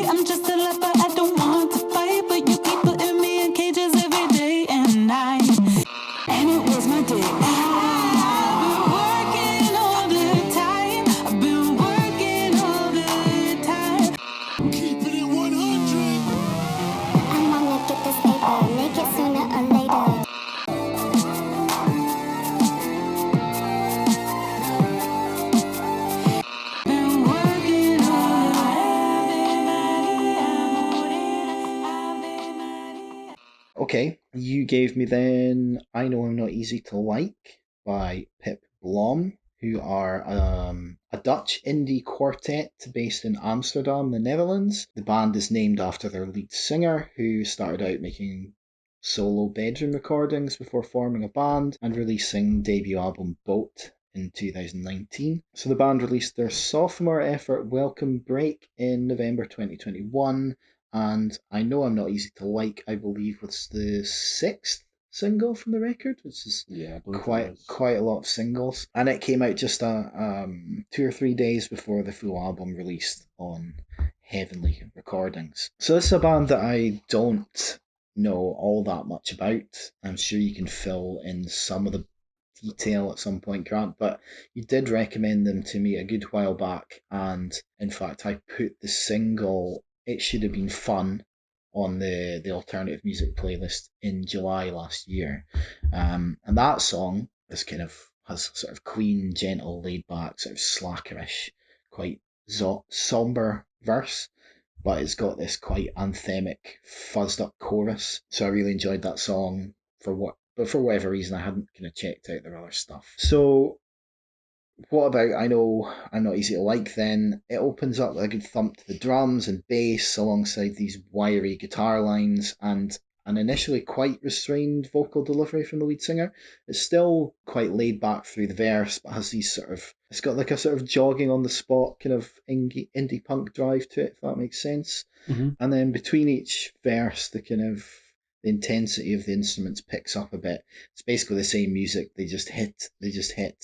Speaker 5: I'm just a lover, I don't want to fight, but you keep putting me in cages every day and night. And it was my day. I've been working all the time. I've been working all the time.
Speaker 6: Keeping it 100.
Speaker 7: I'm gonna get this paper, make it sooner or later.
Speaker 5: Been working all the time.
Speaker 1: Okay, you gave me then I Know I'm Not Easy to Like by Pip Blom, who are a Dutch indie quartet based in Amsterdam, the Netherlands. The band is named after their lead singer, who started out making solo bedroom recordings before forming a band and releasing debut album Boat in 2019. So the band released their sophomore effort Welcome Break in November 2021, and I Know I'm Not Easy to Like, I believe, was the sixth single from the record, which is
Speaker 2: Yeah, I believe it
Speaker 1: quite
Speaker 2: was.
Speaker 1: quite a lot of singles, and it came out just 2 or 3 days before the full album released on Heavenly Recordings. So this is a band that I don't know all that much about. I'm sure you can fill in some of the detail at some point, Grant, but you did recommend them to me a good while back, and in fact I put the single It Should Have Been Fun on the alternative music playlist in July last year. And that song is kind of has sort of clean, gentle, laid back, sort of slackerish, quite somber verse, but it's got this quite anthemic, fuzzed up chorus. So I really enjoyed that song but for whatever reason I hadn't kind of checked out their other stuff. So what about I Know I'm Not Easy to Like then? It opens up with a good thump to the drums and bass alongside these wiry guitar lines and an initially quite restrained vocal delivery from the lead singer. It's still quite laid back through the verse, but has these it's got like a sort of jogging on the spot kind of indie punk drive to it, if that makes sense.
Speaker 2: Mm-hmm.
Speaker 1: And then between each verse, the intensity of the instruments picks up a bit. It's basically the same music. They just hit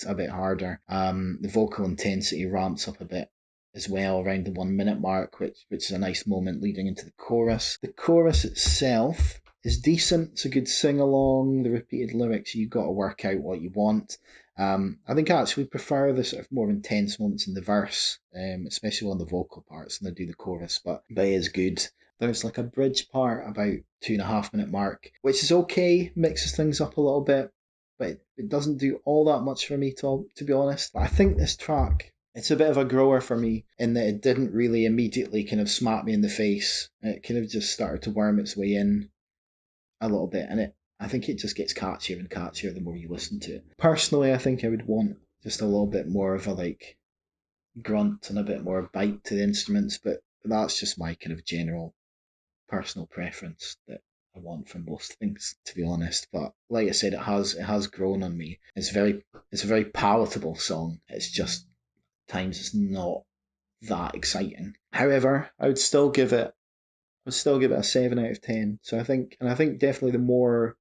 Speaker 1: a bit harder. The vocal intensity ramps up a bit as well around the 1 minute mark, which is a nice moment leading into the chorus. The chorus itself is decent. It's a good sing along. The repeated lyrics, you got to work out what you want. I think I actually prefer the sort of more intense moments in the verse, especially on the vocal parts, and I do the chorus, but it is good. There's like a bridge part about 2.5 minute mark, which is okay, mixes things up a little bit, but it doesn't do all that much for me to be honest. But I think this track, it's a bit of a grower for me in that it didn't really immediately kind of smack me in the face. It kind of just started to worm its way in a little bit, and I think it just gets catchier and catchier the more you listen to it. Personally, I think I would want just a little bit more of a like grunt and a bit more bite to the instruments, but that's just my kind of general personal preference that I want from most things, to be honest. But like I said, it has grown on me. It's a very palatable song. It's just times it's not that exciting. However, I would still give it a 7 out of 10. So I think definitely the more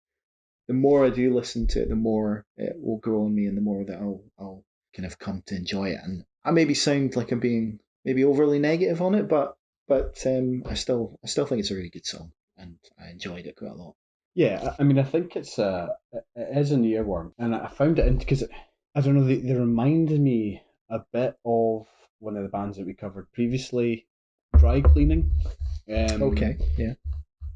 Speaker 1: I do listen to it, the more it will grow on me, and the more that I'll kind of come to enjoy it. And I maybe sound like I'm being maybe overly negative on it, but I still think it's a really good song, and I enjoyed it quite a lot.
Speaker 2: Yeah, I mean, I think it is an earworm, and I found it because I don't know, they remind me a bit of one of the bands that we covered previously, Dry Cleaning.
Speaker 1: Okay, yeah.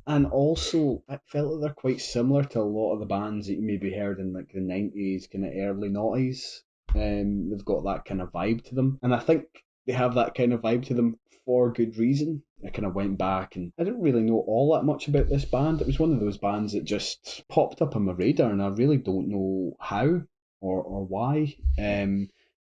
Speaker 2: And also, I felt that they're quite similar to a lot of the bands that you maybe heard in like the 90s, kind of early 90s. They've got that kind of vibe to them. And I think they have that kind of vibe to them for good reason. I kind of went back and I didn't really know all that much about this band. It was one of those bands that just popped up on my radar, and I really don't know how or why.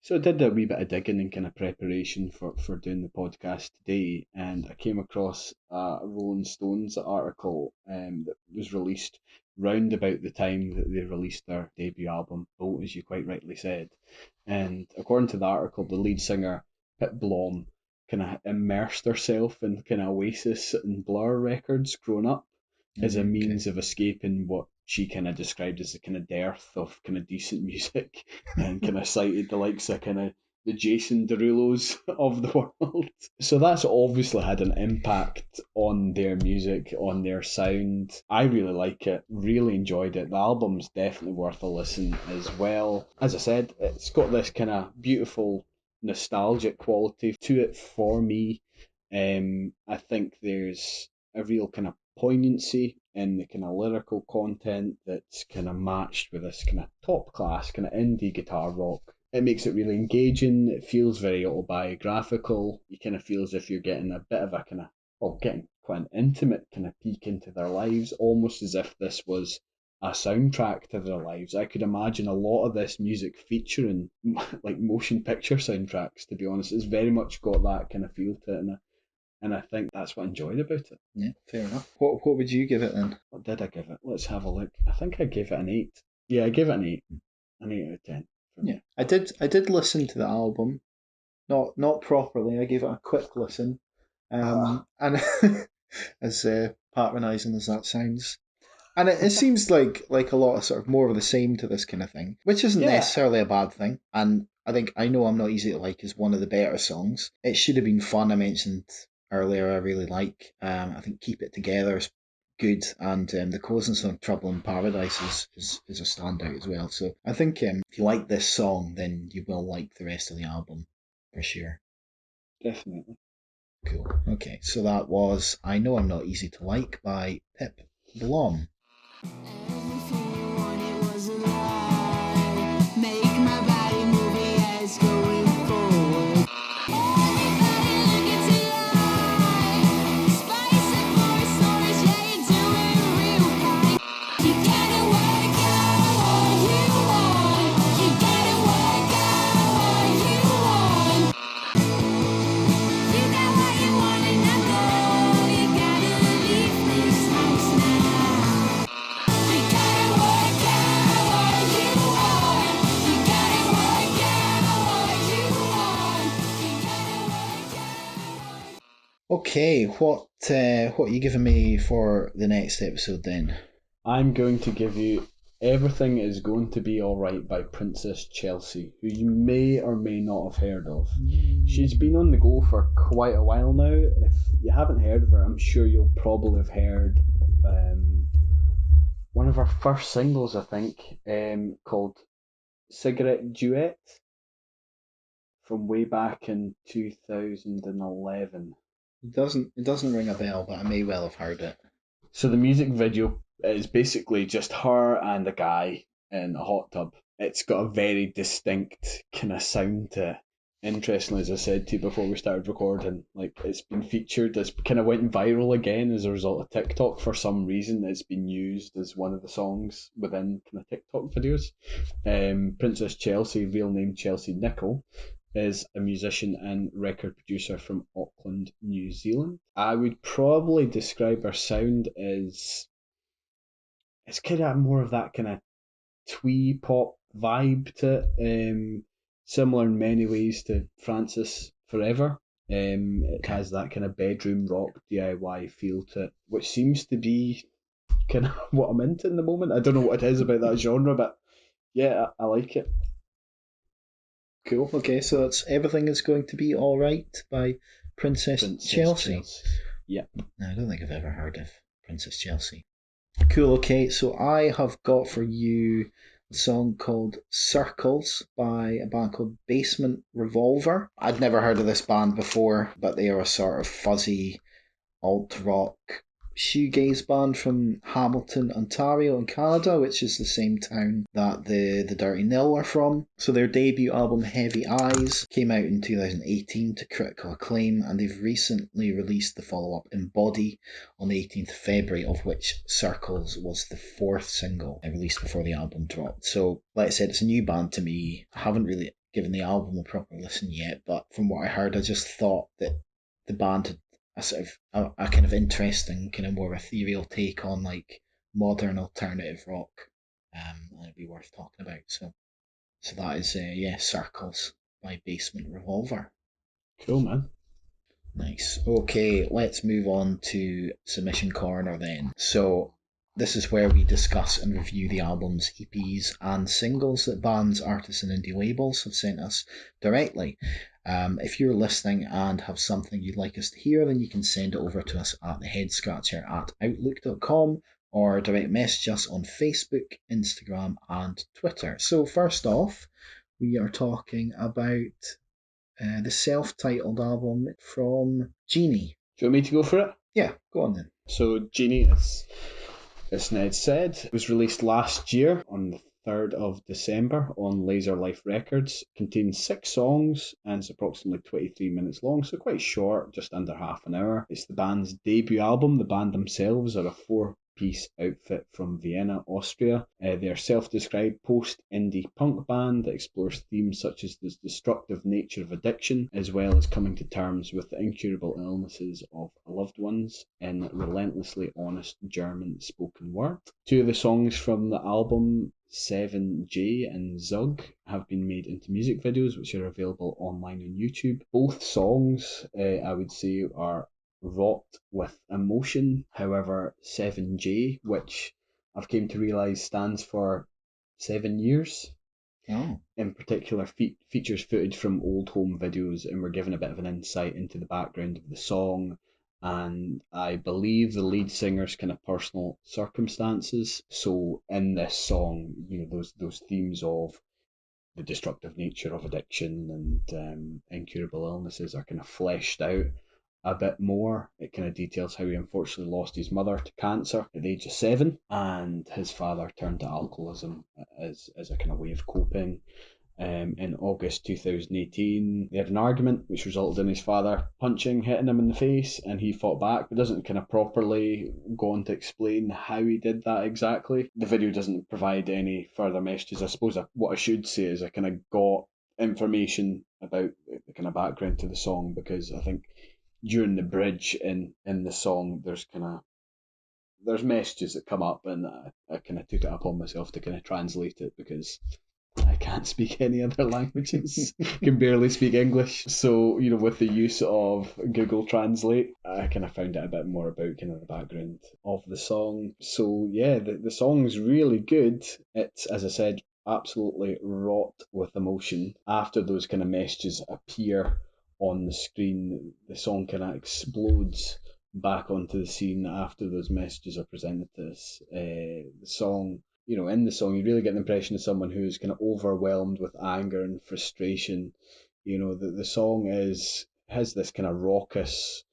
Speaker 2: So I did a wee bit of digging in kind of preparation for doing the podcast today, and I came across a Rolling Stones article that was released round about the time that they released their debut album, Boat, as you quite rightly said. And according to the article, the lead singer, Pip Blom, kind of immersed herself in kind of Oasis and Blur records growing up as a means of escaping what she kind of described as the kind of dearth of kind of decent music, and kind of cited the likes of kind of the Jason Derulos of the world. So that's obviously had an impact on their music, on their sound. I really like it, really enjoyed it. The album's definitely worth a listen as well. As I said, it's got this kind of beautiful nostalgic quality to it for me. I think there's a real kind of poignancy in the kind of lyrical content that's kind of matched with this kind of top class kind of indie guitar rock. It makes it really engaging. It feels very autobiographical. You kind of feel as if you're getting a bit of a kind of, well, getting quite an intimate kind of peek into their lives, almost as if this was a soundtrack to their lives. I could imagine a lot of this music featuring like motion picture soundtracks, to be honest. It's very much got that kind of feel to it, and I think that's what I enjoyed about it.
Speaker 1: Yeah, fair enough. What would you give it then?
Speaker 2: What did I give it? Let's have a look. I think I gave it an 8. Yeah, I gave it an 8. An 8 out of 10.
Speaker 1: Yeah, I did listen to the album, not properly. I gave it a quick listen, and as patronising as that sounds, and it seems like a lot of sort of more of the same to this kind of thing, which isn't
Speaker 2: Yeah.
Speaker 1: necessarily a bad thing. And I know I'm Not Easy to Like is one of the better songs. It should have been fun. I mentioned earlier I really like. I think Keep It Together is good, and the Causing Some Trouble in Paradise is a standout as well. So I think if you like this song, then you will like the rest of the album for sure.
Speaker 2: Definitely.
Speaker 1: Cool. Okay, so that was I Know I'm Not Easy to Like by Pip Blom.
Speaker 5: Everything you wanted was a lie. Make my body move as going forward. Everybody looking to lie. Spice and force stories, yeah, you're doing real fine. You gotta work out what you want. You gotta work out what you want. You got what you want and I know you gotta leave this house now. You gotta work out what you want. You gotta work out what you want. You gotta work out.
Speaker 1: Okay, what are you giving me for the next episode then?
Speaker 2: I'm going to give you Everything Is Going to Be Alright by Princess Chelsea, who you may or may not have heard of. She's been on the go for quite a while now. If you haven't heard of her, I'm sure you'll probably have heard one of her first singles, I think, called Cigarette Duet, from way back in 2011.
Speaker 1: It doesn't ring a bell, but I may well have heard it.
Speaker 2: So the music video is basically just her and a guy in a hot tub. It's got a very distinct kind of sound to it. Interestingly, as I said to you before we started recording, like it's been featured, it's kind of went viral again as a result of TikTok for some reason. It's been used as one of the songs within kind of TikTok videos. Princess Chelsea, real name Chelsea Nichol, is a musician and record producer from Auckland, New Zealand. I would probably describe her sound as it's kind of more of that kind of twee pop vibe to it, similar in many ways to Francis Forever. It has that kind of bedroom rock DIY feel to it, which seems to be kind of what I'm into in the moment. I don't know what it is about that genre, but yeah, I like it.
Speaker 1: Cool. Okay, so that's Everything Is Going to Be Alright by Princess Chelsea.
Speaker 2: Yeah.
Speaker 1: No, I don't think I've ever heard of Princess Chelsea. Cool, okay, so I have got for you a song called Circles by a band called Basement Revolver. I'd never heard of this band before, but they are a sort of fuzzy alt-rock shoegaze band from Hamilton, Ontario in Canada, which is the same town that the Dirty Nil are from. So their debut album Heavy Eyes came out in 2018 to critical acclaim, and they've recently released the follow-up Embody on the 18th of February, of which Circles was the fourth single released before the album dropped. So like I said, it's a new band to me. I haven't really given the album a proper listen yet, but from what I heard, I just thought that the band had a sort of a kind of interesting, kind of more ethereal take on like modern alternative rock, and it'd be worth talking about. So that is Circles by Basement Revolver.
Speaker 2: Cool, man.
Speaker 1: Nice. Okay, let's move on to Submission Corner then. So, this is where we discuss and review the albums, EPs, and singles that bands, artists, and indie labels have sent us directly. If you're listening and have something you'd like us to hear, then you can send it over to us at theheadscratcher@outlook.com or direct message us on Facebook, Instagram, and Twitter. So, first off, we are talking about the self-titled album from Genie.
Speaker 2: Do you want me to go for it?
Speaker 1: Yeah, go on then.
Speaker 2: So Genie, as Snedds said, was released last year on the 3rd of December on Laser Life Records. Contains 6 songs and it's approximately 23 minutes long, so quite short, just under half an hour. It's the band's debut album. The band themselves are a 4-piece outfit from Vienna, Austria. They're self-described post-indie punk band that explores themes such as the destructive nature of addiction, as well as coming to terms with the incurable illnesses of loved ones in relentlessly honest German spoken word. 2 of the songs from the album, 7J and Zug, have been made into music videos which are available online on YouTube. Both songs, I would say, are wrought with emotion. However, 7J, which I've came to realise stands for 7 years, in particular features footage from old home videos, and we're given a bit of an insight into the background of the song and I believe the lead singer's kind of personal circumstances. So in this song, those themes of the destructive nature of addiction and incurable illnesses are kind of fleshed out a bit more. It kind of details how he unfortunately lost his mother to cancer at the age of 7, and his father turned to alcoholism as a kind of way of coping. In August 2018, they had an argument which resulted in his father hitting him in the face, and he fought back, but doesn't kind of properly go on to explain how he did that exactly. The video doesn't provide any further messages. I suppose what I should say is I kind of got information about the kind of background to the song, because I think during the bridge in the song there's messages that come up, and I kind of took it upon myself to kind of translate it because I can't speak any other languages, can barely speak English. So, with the use of Google Translate, I kind of found out a bit more about kind of the background of the song. So, yeah, the song's really good. It's, as I said, absolutely wrought with emotion. After those kind of messages appear on the screen, the song kind of explodes back onto the scene after those messages are presented to us. The song, in the song, you really get the impression of someone who's kind of overwhelmed with anger and frustration. The song has this kind of raucous,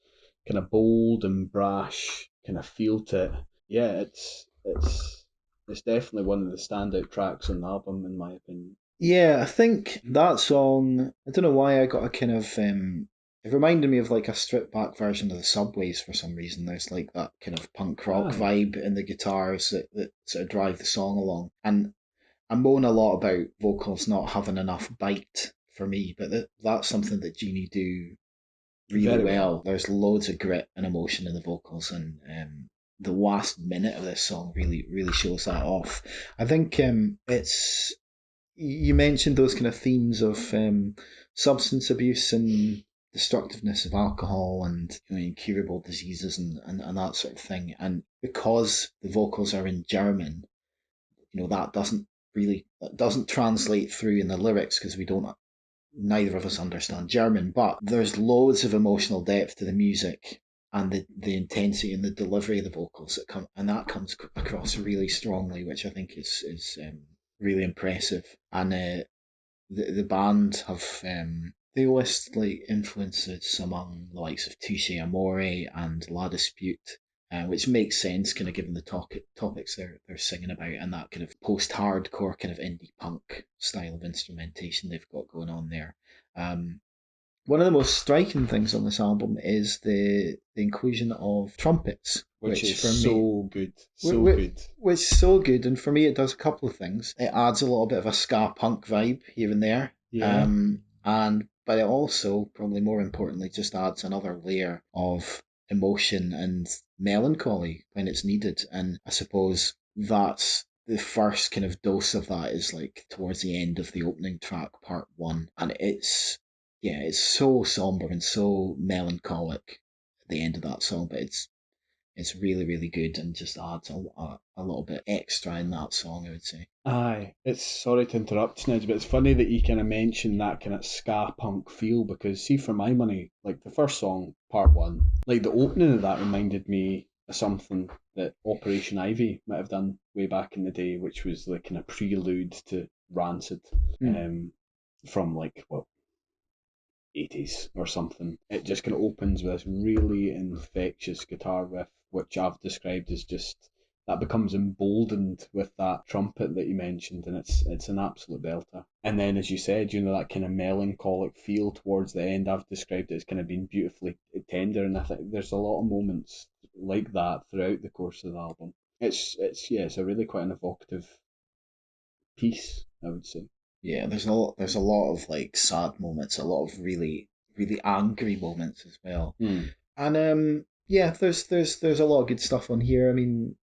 Speaker 2: kind of bold and brash kind of feel to it. Yeah, it's definitely one of the standout tracks on the album, in my opinion.
Speaker 1: Yeah, I think that song, I don't know why I got a kind of, it reminded me of like a stripped back version of the Subways for some reason. There's like that kind of punk rock vibe in the guitars that sort of drive the song along. And I moan a lot about vocals not having enough bite for me, but that's something that Genie do really
Speaker 2: Very
Speaker 1: well. There's loads of grit and emotion in the vocals, and the last minute of this song really, really shows that off. I think it's, you mentioned those kind of themes of substance abuse and destructiveness of alcohol and incurable diseases and that sort of thing. And because the vocals are in German, that doesn't translate through in the lyrics because neither of us understand German, but there's loads of emotional depth to the music and the intensity and the delivery of the vocals that comes across really strongly, which I think is really impressive. And the band have they list like influences among the likes of Touche Amore and La Dispute, which makes sense kind of given the topics they're singing about and that kind of post-hardcore kind of indie punk style of instrumentation they've got going on there. One of the most striking things on this album is the inclusion of trumpets,
Speaker 2: which is
Speaker 1: for
Speaker 2: so good,
Speaker 1: which is so good, and for me it does a couple of things. It adds a little bit of a ska punk vibe here and there, but it also, probably more importantly, just adds another layer of emotion and melancholy when it's needed. And I suppose that's the first kind of dose of that is like towards the end of the opening track, part 1, and yeah, it's so somber and so melancholic at the end of that song, but it's really, really good and just adds a little bit extra in that song, I would say.
Speaker 2: Aye, it's sorry to interrupt, Snedds, but it's funny that you kind of mention that kind of ska punk feel because, see, for my money, like the first song, part one, like the opening of that reminded me of something that Operation Ivy might have done way back in the day, which was like kind of prelude to Rancid, from like what 80s or something. It just kind of opens with this really infectious guitar riff, which I've described as just that becomes emboldened with that trumpet that you mentioned, and it's an absolute belter. And then, as you said, that kind of melancholic feel towards the end, I've described it as kind of being beautifully tender, and I think there's a lot of moments like that throughout the course of the album. It's a really quite an evocative piece, I would say.
Speaker 1: Yeah, there's a lot of like sad moments, a lot of really, really angry moments as well. And yeah, there's a lot of good stuff on here. I mean,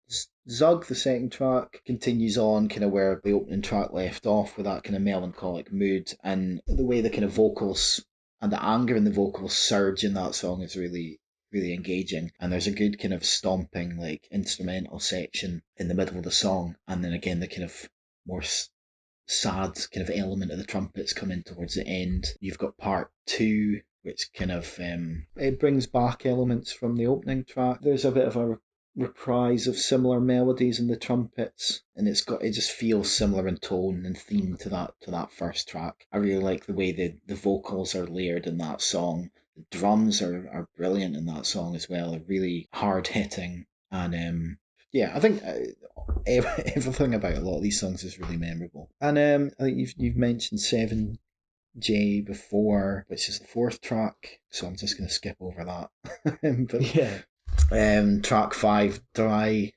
Speaker 1: Zug, the second track, continues on kind of where the opening track left off with that kind of melancholic mood, and the way the kind of vocals and the anger in the vocals surge in that song is really, really engaging. And there's a good kind of stomping like instrumental section in the middle of the song, and then again the kind of more sad kind of element of the trumpets coming towards the end. You've got part two, which kind of it brings back elements from the opening track. There's a bit of a reprise of similar melodies in the trumpets, and it just feels similar in tone and theme to that first track. I really like the way the vocals are layered in that song. The drums are brilliant in that song as well. They're really hard hitting, and yeah, I think everything about a lot of these songs is really memorable. And I think you've mentioned 7J before, which is the fourth track, so I'm just going to skip over that. But
Speaker 2: Yeah.
Speaker 1: Track 5, Dry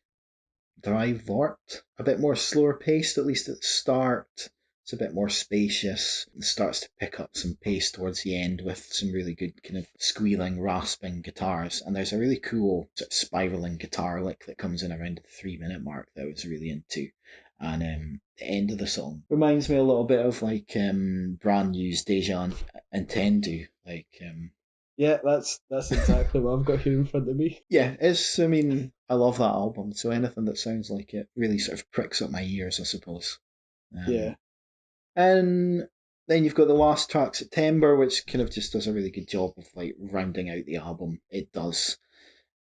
Speaker 1: Vort, a bit more slower paced, at least at the start. It's a bit more spacious. It starts to pick up some pace towards the end with some really good kind of squealing, rasping guitars. And there's a really cool sort of spiraling guitar lick that comes in around the 3 minute mark that I was really into. And the end of the song reminds me a little bit of like Brand New's Deja Intendu.
Speaker 2: Yeah, that's exactly what I've got here in front of me.
Speaker 1: Yeah, I mean, I love that album, so anything that sounds like it really sort of pricks up my ears, I suppose.
Speaker 2: Yeah.
Speaker 1: And then you've got the last track, September, which kind of just does a really good job of like rounding out the album. It does,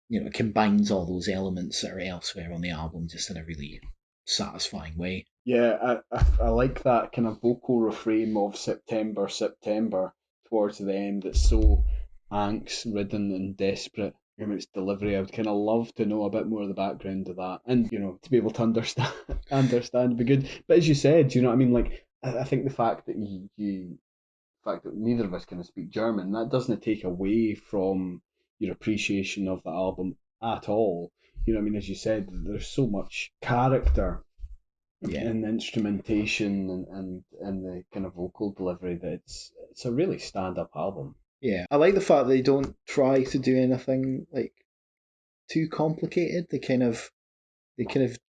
Speaker 1: it combines all those elements that are elsewhere on the album just in a really satisfying way.
Speaker 2: Yeah, I like that kind of vocal refrain of September, September towards the end. It's so angst ridden and desperate. Its delivery, I would kind of love to know a bit more of the background of that, and to be able to understand would be good. But as you said, you know what I mean. Like I think the fact that the fact that neither of us kind of speak German, that doesn't take away from your appreciation of the album at all. You know what I mean? As you said, there's so much character in the instrumentation and the kind of vocal delivery that it's a really stand up album.
Speaker 1: Yeah, I like the fact that they don't try to do anything like too complicated. They kind of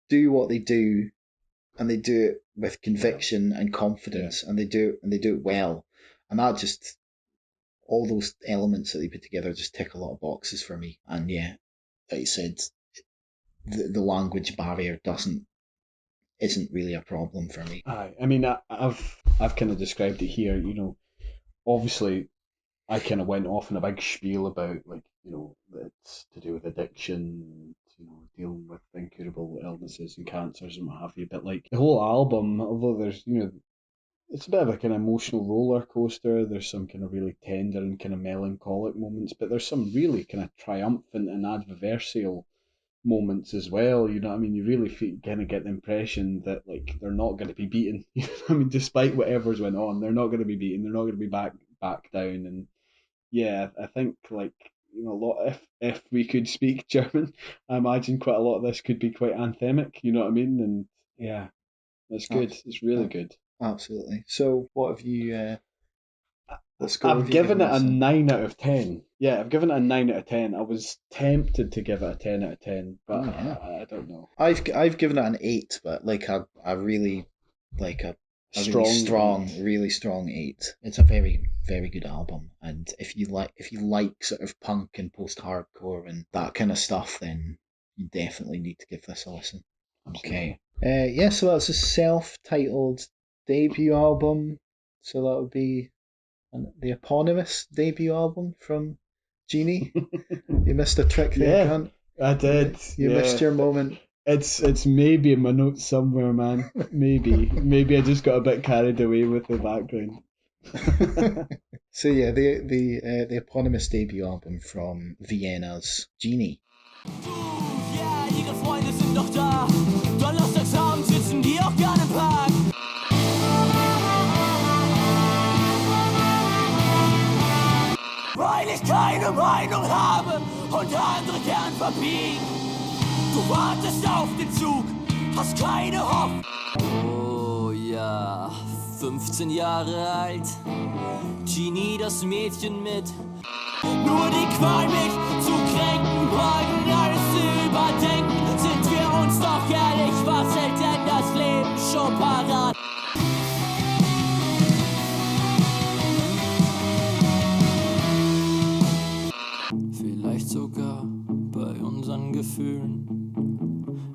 Speaker 1: do what they do, and they do it with conviction and confidence, and they do it well, and that just all those elements that they put together just tick a lot of boxes for me. And yeah, like you said, the language barrier isn't really a problem for me.
Speaker 2: Aye, I mean, I've kind of described it here. Obviously, I kind of went off in a big spiel about that it's to do with addiction, dealing with incurable illnesses and cancers and what have you. But like the whole album, although there's it's a bit of a kind of emotional roller coaster. There's some kind of really tender and kind of melancholic moments, but there's some really kind of triumphant and adversarial moments as well. You know what I mean? You really kind of get the impression that like they're not going to be beaten. You know what I mean? Despite whatever's went on, they're not going to be beaten. They're not going to be back down. And yeah, I think like a lot. If we could speak German, I imagine quite a lot of this could be quite anthemic. You know what I mean? And yeah, it's good. It's really good.
Speaker 1: Absolutely. So, what have you?
Speaker 2: I've given it a 9 out of 10. Yeah, I've given it a 9 out of 10. I was tempted to give it a 10 out of 10, but I don't know.
Speaker 1: I've given it an 8, but like a really like a really strong 8. It's a very, very good album, and if you like sort of punk and post-hardcore and that kind of stuff, then you definitely need to give this a listen. Okay. So that's a self-titled debut album. So that would be the eponymous debut album from Genie. You missed a trick there, Grant.
Speaker 2: I did.
Speaker 1: You missed your moment.
Speaker 2: It's maybe in my notes somewhere, man. Maybe I just got a bit carried away with the background.
Speaker 1: So yeah, the eponymous debut album from Vienna's Genie.
Speaker 5: Ja, ihre Freunde sind doch da. Donnerstagsabend sitzen die auch gerne im Park. Weil ich keine Meinung habe und andere gern verbiegen. Du wartest auf den Zug, hast keine Hoffnung. Oh ja, 15 Jahre alt, Genie das Mädchen mit. Nur die Qual mich zu kränken, wollen alles überdenken. Sind wir uns doch ehrlich, was hält denn das Leben schon parat? Vielleicht sogar bei unseren Gefühlen.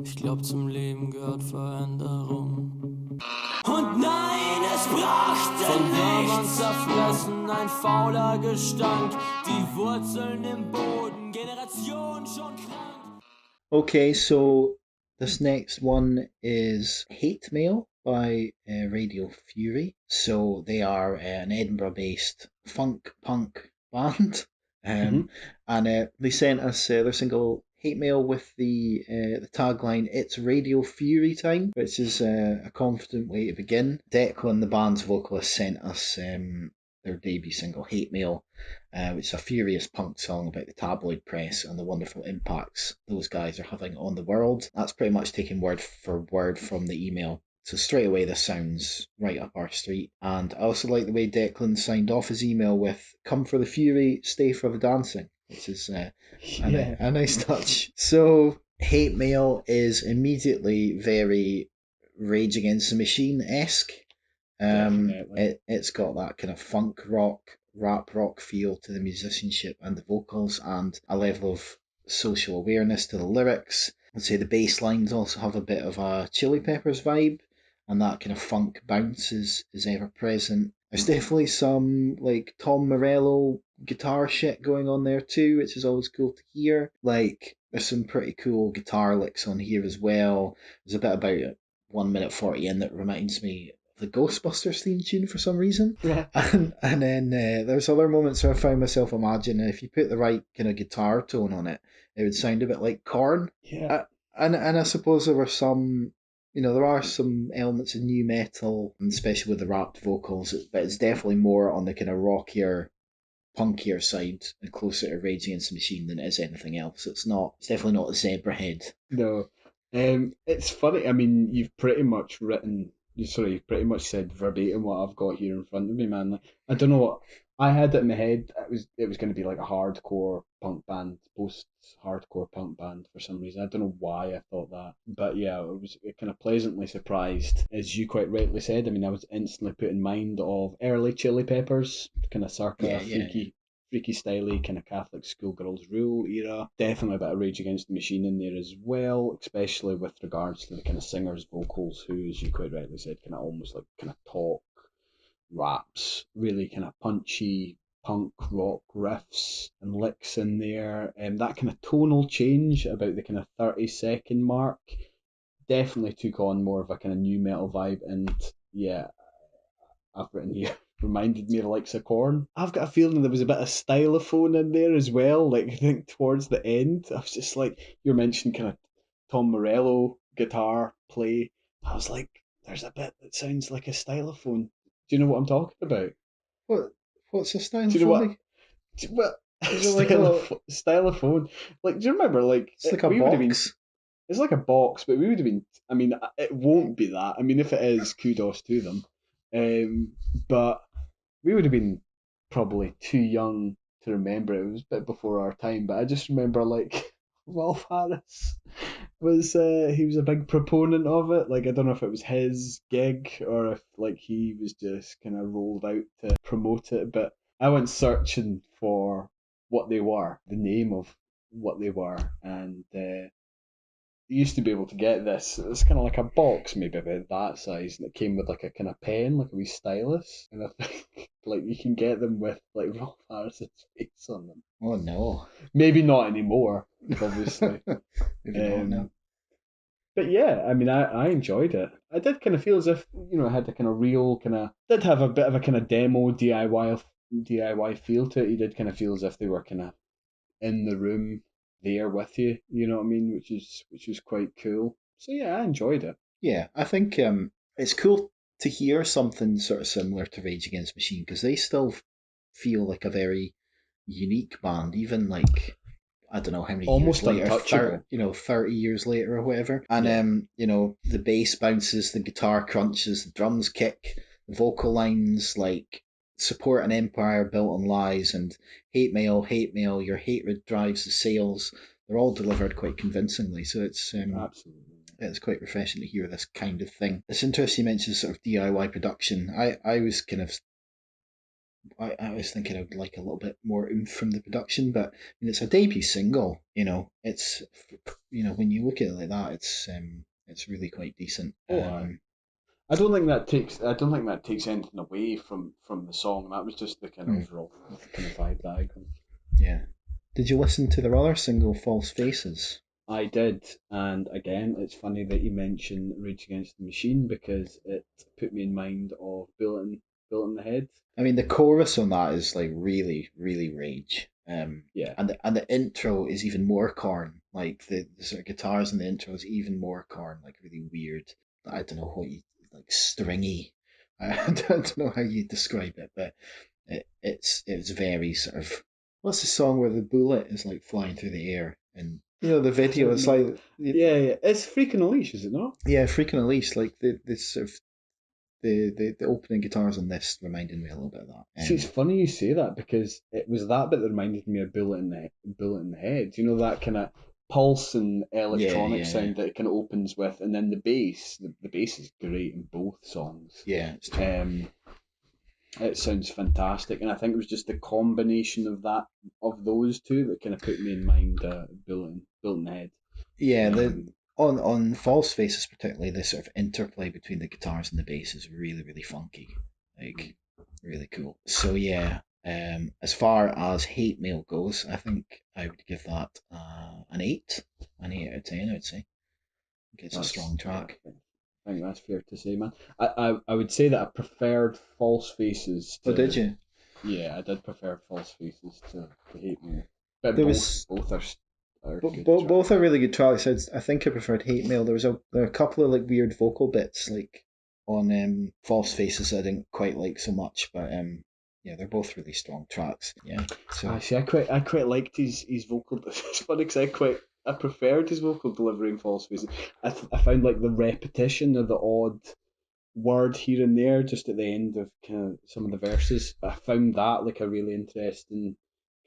Speaker 5: Ich glaub, zum Leben gehört Veränderung. Und nein, es brachte von nichts. Zerfressen, ein fauler Gestank. Die Wurzeln im Boden, Generation schon krank.
Speaker 1: Okay, so this next one is Hate Mail by Radio Fury. So they are an Edinburgh-based funk punk band. And they sent us their single Hate Mail with the tagline, "It's Radio Fury time," which is a confident way to begin. Declan, the band's vocalist, sent us their debut single Hate Mail, which is a furious punk song about the tabloid press and the wonderful impacts those guys are having on the world. That's pretty much taken word for word from the email. So straight away, this sounds right up our street. And I also like the way Declan signed off his email with "Come for the fury, stay for the dancing," which is a nice touch. So Hate Mail is immediately very Rage Against the Machine-esque. It's got that kind of funk rock, rap rock feel to the musicianship and the vocals, and a level of social awareness to the lyrics. I'd say the bass lines also have a bit of a Chili Peppers vibe, and that kind of funk bounce is ever present. There's definitely some like Tom Morello guitar shit going on there too, which is always cool to hear. Like, there's some pretty cool guitar licks on here as well. There's a bit about 1 minute 40 in that reminds me of the Ghostbusters theme tune for some reason.
Speaker 2: Yeah.
Speaker 1: And then there's other moments where I found myself imagining if you put the right kind of guitar tone on it, it would sound a bit like Korn.
Speaker 2: Yeah.
Speaker 1: And I suppose there were some, there are some elements of new metal, and especially with the rapped vocals, but it's definitely more on the kind of rockier, punkier side and closer to Rage Against the Machine than it is anything else. It's definitely not Zebrahead.
Speaker 2: No. It's funny. I mean, you've pretty much said verbatim what I've got here in front of me, man. Like, I don't know what I had it in my head. It was going to be like a hardcore punk band, post-hardcore punk band for some reason. I don't know why I thought that, but yeah, I was kind of pleasantly surprised, as you quite rightly said. I mean, I was instantly put in mind of early Chili Peppers, kind of circa freaky styly kind of Catholic schoolgirls rule era. Definitely a bit of Rage Against the Machine in there as well, especially with regards to the kind of singer's vocals, who, as you quite rightly said, kind of almost like kind of talk raps, really kind of punchy punk rock riffs and licks in there. That kind of tonal change about the kind of 30-second mark definitely took on more of a kind of new metal vibe, and yeah, I've written here, reminded me of like Korn. I've got a feeling there was a bit of stylophone in there as well. Like, I think towards the end, I was just like, you were mentioning kind of Tom Morello guitar play. I was like, there's a bit that sounds like a stylophone. Do you know what I'm talking about?
Speaker 1: What's a stylophone?
Speaker 2: Do you know what?
Speaker 1: Is it like a
Speaker 2: stylophone? Like, do you remember? Like,
Speaker 1: it's like a box.
Speaker 2: It's like a box, but we would have been. I mean, it won't be that. I mean, if it is, kudos to them. But we would have been probably too young to remember it. It was a bit before our time, but I just remember like Wolf Harris was he was a big proponent of it. Like I don't know if it was his gig or if like he was just kind of rolled out to promote it. But I went searching for what they were, the name of what they were, and you used to be able to get this. It's kind of like a box, maybe about that size, and it came with like a kind of pen, like a wee stylus. And I think like you can get them with like Rolf Harrison's face on them.
Speaker 1: Oh no.
Speaker 2: Maybe not anymore, obviously.
Speaker 1: Maybe not, no.
Speaker 2: But yeah, I mean, I enjoyed it. I did kind of feel as if I had a kind of real kind of did have a bit of a kind of demo DIY feel to it. You did kind of feel as if they were kind of in the room there with you. You know what I mean? Which is quite cool. So yeah, I enjoyed it.
Speaker 1: Yeah, I think it's cool to hear something sort of similar to Rage Against the Machine because they still feel like a very unique band, even like I don't know how many
Speaker 2: Almost
Speaker 1: years later,
Speaker 2: untouchable.
Speaker 1: 30 years later or whatever. And
Speaker 2: Yeah.
Speaker 1: the bass bounces, the guitar crunches, the drums kick, the vocal lines like support an empire built on lies and hate mail, your hatred drives the sales. They're all delivered quite convincingly. So
Speaker 2: Absolutely.
Speaker 1: it's quite refreshing to hear this kind of thing. It's interesting you mentioned sort of DIY production. I was kind of I was thinking I'd like a little bit more oomph from the production, but it's a debut single. It's when you look at it like that, it's really quite decent.
Speaker 2: Oh, I don't think that takes anything away from the song. That was just the kind of
Speaker 1: Mm,
Speaker 2: overall kind of vibe that I got.
Speaker 1: yeah. Did you listen to their other single, False Faces?
Speaker 2: I did, and again, it's funny that you mention Rage Against the Machine because it put me in mind of Bullet in the Head.
Speaker 1: I mean, the chorus on that is like really, really rage.
Speaker 2: Yeah,
Speaker 1: And the intro is even more corn. Like the sort of guitars in the intro is even more corn, like really weird. I don't know what you like stringy. I don't know how you describe it, but it's very sort of what's the song where the bullet is like flying through the air and the
Speaker 2: I
Speaker 1: video
Speaker 2: don't
Speaker 1: is
Speaker 2: know.
Speaker 1: like
Speaker 2: Yeah, it's Freaking Unleashed, is it not?
Speaker 1: yeah, freaking Elise, like the sort of the opening guitars on this reminded me a little bit of that.
Speaker 2: See, it's funny you say that because it was that bit that reminded me of Bullet in the Head. You know that kind of pulse and
Speaker 1: Yeah,
Speaker 2: electronic
Speaker 1: yeah, yeah,
Speaker 2: sound that it kind of opens with, and then the bass. The bass is great in both songs.
Speaker 1: yeah. It's true.
Speaker 2: It sounds fantastic, and I think it was just the combination of those two that kind of put me in mind Bullet in the Head.
Speaker 1: Yeah, the
Speaker 2: Um,
Speaker 1: on False Faces particularly, the sort of interplay between the guitars and the bass is really, really funky. Like really cool. So yeah, as far as Hate Mail goes, I think I would give that an 8 out of 10. I'd say. I think it's a strong
Speaker 2: yeah,
Speaker 1: track.
Speaker 2: I think that's fair to say, man. I would say that I preferred False Faces
Speaker 1: Oh, did
Speaker 2: to.
Speaker 1: you?
Speaker 2: Yeah, I did prefer False Faces to Hate Me, but
Speaker 1: There was
Speaker 2: both are good
Speaker 1: both are
Speaker 2: tracks.
Speaker 1: really good tracks. I think I preferred Hate Mail. There were a couple of like weird vocal bits like on False Faces I didn't quite like so much, but yeah, they're both really strong tracks. Yeah, so
Speaker 2: Actually, I quite liked his vocal. It's funny because I preferred his vocal delivery in False Faces. I found like the repetition of the odd word here and there just at the end of kind of some of the verses. I found that like a really interesting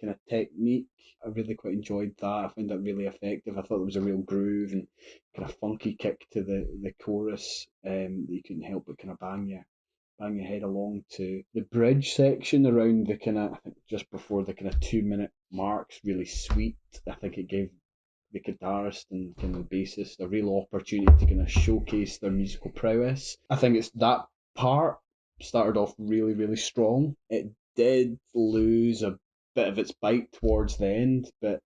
Speaker 2: kind of technique. I really quite enjoyed that. I found that really effective. I thought there was a real groove and kind of funky kick to the chorus that you couldn't help but kind of bang your head along to. The bridge section around the kind of I think just before the kind of 2 minute marks really sweet. I think it gave the guitarist and kind of the bassist a real opportunity to kind of showcase their musical prowess. I think it's that part started off really, really strong. It did lose a bit of its bite towards the end, but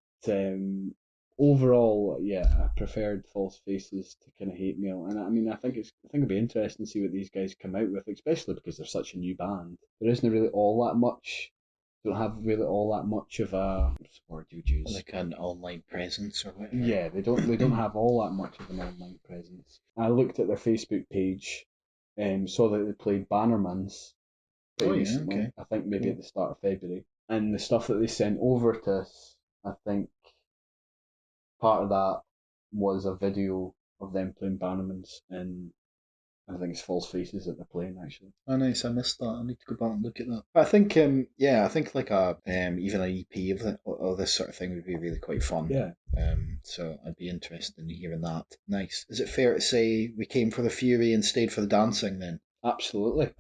Speaker 2: overall, yeah, I preferred False Faces to kind of Hate Mail, and I mean, I think it'd be interesting to see what these guys come out with, especially because they're such a new band. There isn't really all that much don't have really all that much of a what's the word you'd use.
Speaker 1: like an online presence or whatever.
Speaker 2: Yeah, they don't have all that much of an online presence. I looked at their Facebook page and saw that they played Bannerman's
Speaker 1: Oh
Speaker 2: pretty
Speaker 1: yeah,
Speaker 2: recently.
Speaker 1: okay,
Speaker 2: I think maybe
Speaker 1: cool.
Speaker 2: at the start of February. And the stuff that they sent over to us, I think part of that was a video of them playing Bannerman's in I think it's False Faces that they're playing actually.
Speaker 1: Oh, nice! I missed that. I need to go back and look at that. I think, yeah, I think like a even an EP of this sort of thing would be really quite fun.
Speaker 2: Yeah.
Speaker 1: So I'd be interested in hearing that. Nice. Is it fair to say we came for the fury and stayed for the dancing then?
Speaker 2: Absolutely.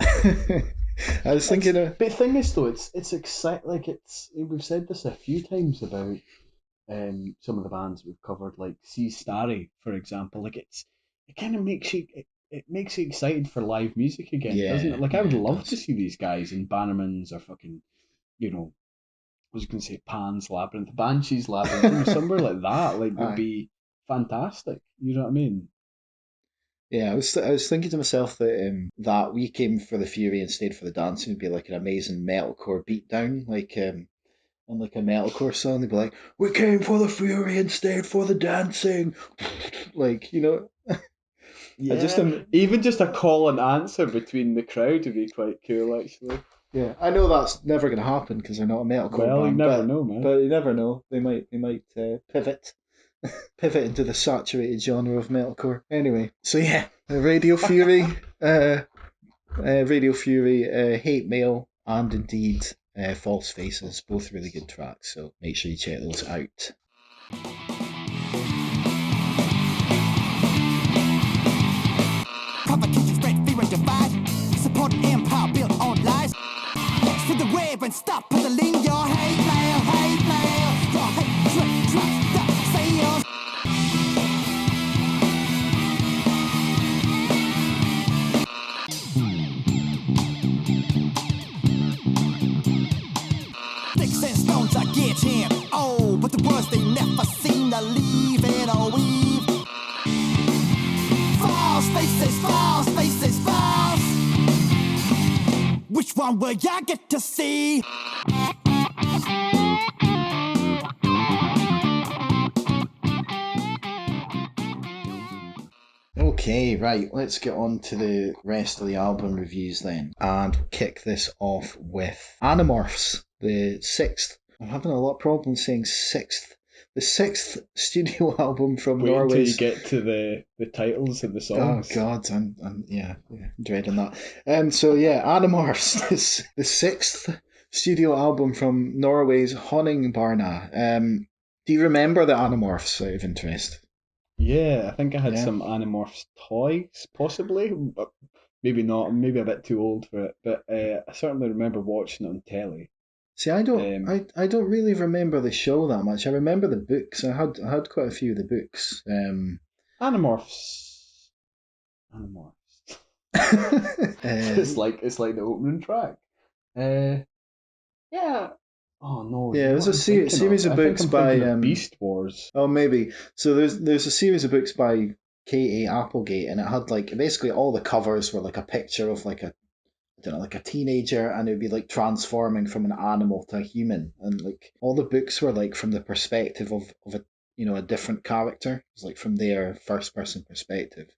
Speaker 1: I was thinking of.
Speaker 2: But the thing is though, it's exciting. Like we've said this a few times about some of the bands we've covered, like See Starry, for example. Like it kind of makes you. It makes you excited for live music again, doesn't it? Like I would love to see these guys in Bannerman's or fucking, I was going to say Pan's Labyrinth, Banshee's Labyrinth, somewhere like that. Like would be fantastic. You know what I mean?
Speaker 1: Yeah, I was thinking to myself that that we came for the fury and stayed for the dancing would be like an amazing metalcore beatdown, like on like a metalcore song. They'd be like, "We came for the fury and stayed for the dancing," like
Speaker 2: Yeah, even just a call and answer between the crowd would be quite cool, actually.
Speaker 1: Yeah, I know that's never going to happen because they're not a metalcore
Speaker 2: Well,
Speaker 1: band.
Speaker 2: you never know, man.
Speaker 1: But you never know. They might pivot into the saturated genre of metalcore. Anyway, so yeah, Radio Fury, Hate Mail, and indeed False Faces, both really good tracks. So make sure you check those out.
Speaker 8: Provocation, spread fear and divide. Support an empire built on lies. To the wave and stop peddling your hate mail, hate mail. Your hatred drops the sales. Sticks and stones are getting old, but the words they never seem to leave it or weave. False faces, false faces, false. Which one will ya get to see?
Speaker 1: Okay, right, let's get on to the rest of the album reviews then. And kick this off with Animorphs, the sixth. I'm having a lot of problems saying sixth. The sixth studio album from Norway.
Speaker 2: Wait until you get to the titles of the songs.
Speaker 1: Oh God, I'm dreading that. So yeah, Animorphs is the sixth studio album from Norway's Honningbarna. Do you remember the Animorphs out of interest?
Speaker 2: Yeah, I think I had some Animorphs toys, possibly. But maybe not. Maybe a bit too old for it. But I certainly remember watching it on telly.
Speaker 1: See, I don't really remember the show that much. I remember the books. I had quite a few of the books.
Speaker 2: Animorphs. It's like the opening track. Yeah. Oh no.
Speaker 1: Yeah, it was a series of books by
Speaker 2: Beast Wars.
Speaker 1: Oh, maybe. So there's a series of books by K.A. Applegate, and it had like basically all the covers were like a picture of like a like a teenager, and it would be like transforming from an animal to a human, and like all the books were like from the perspective of a different character. It was like from their first person perspective.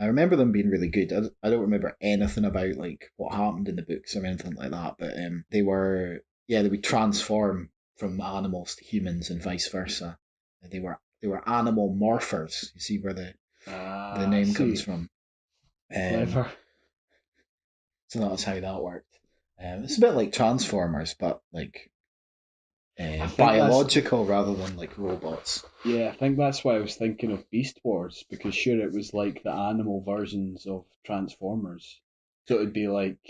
Speaker 1: I remember them being really good. I don't remember anything about like what happened in the books or anything like that, but they would transform from animals to humans and vice versa. They were animal morphers. You see where the name comes from.
Speaker 2: Clever.
Speaker 1: So that's how that worked. It's a bit like Transformers, but like biological rather than like robots.
Speaker 2: Yeah, I think that's why I was thinking of Beast Wars, because sure, it was like the animal versions of Transformers. So it'd be like,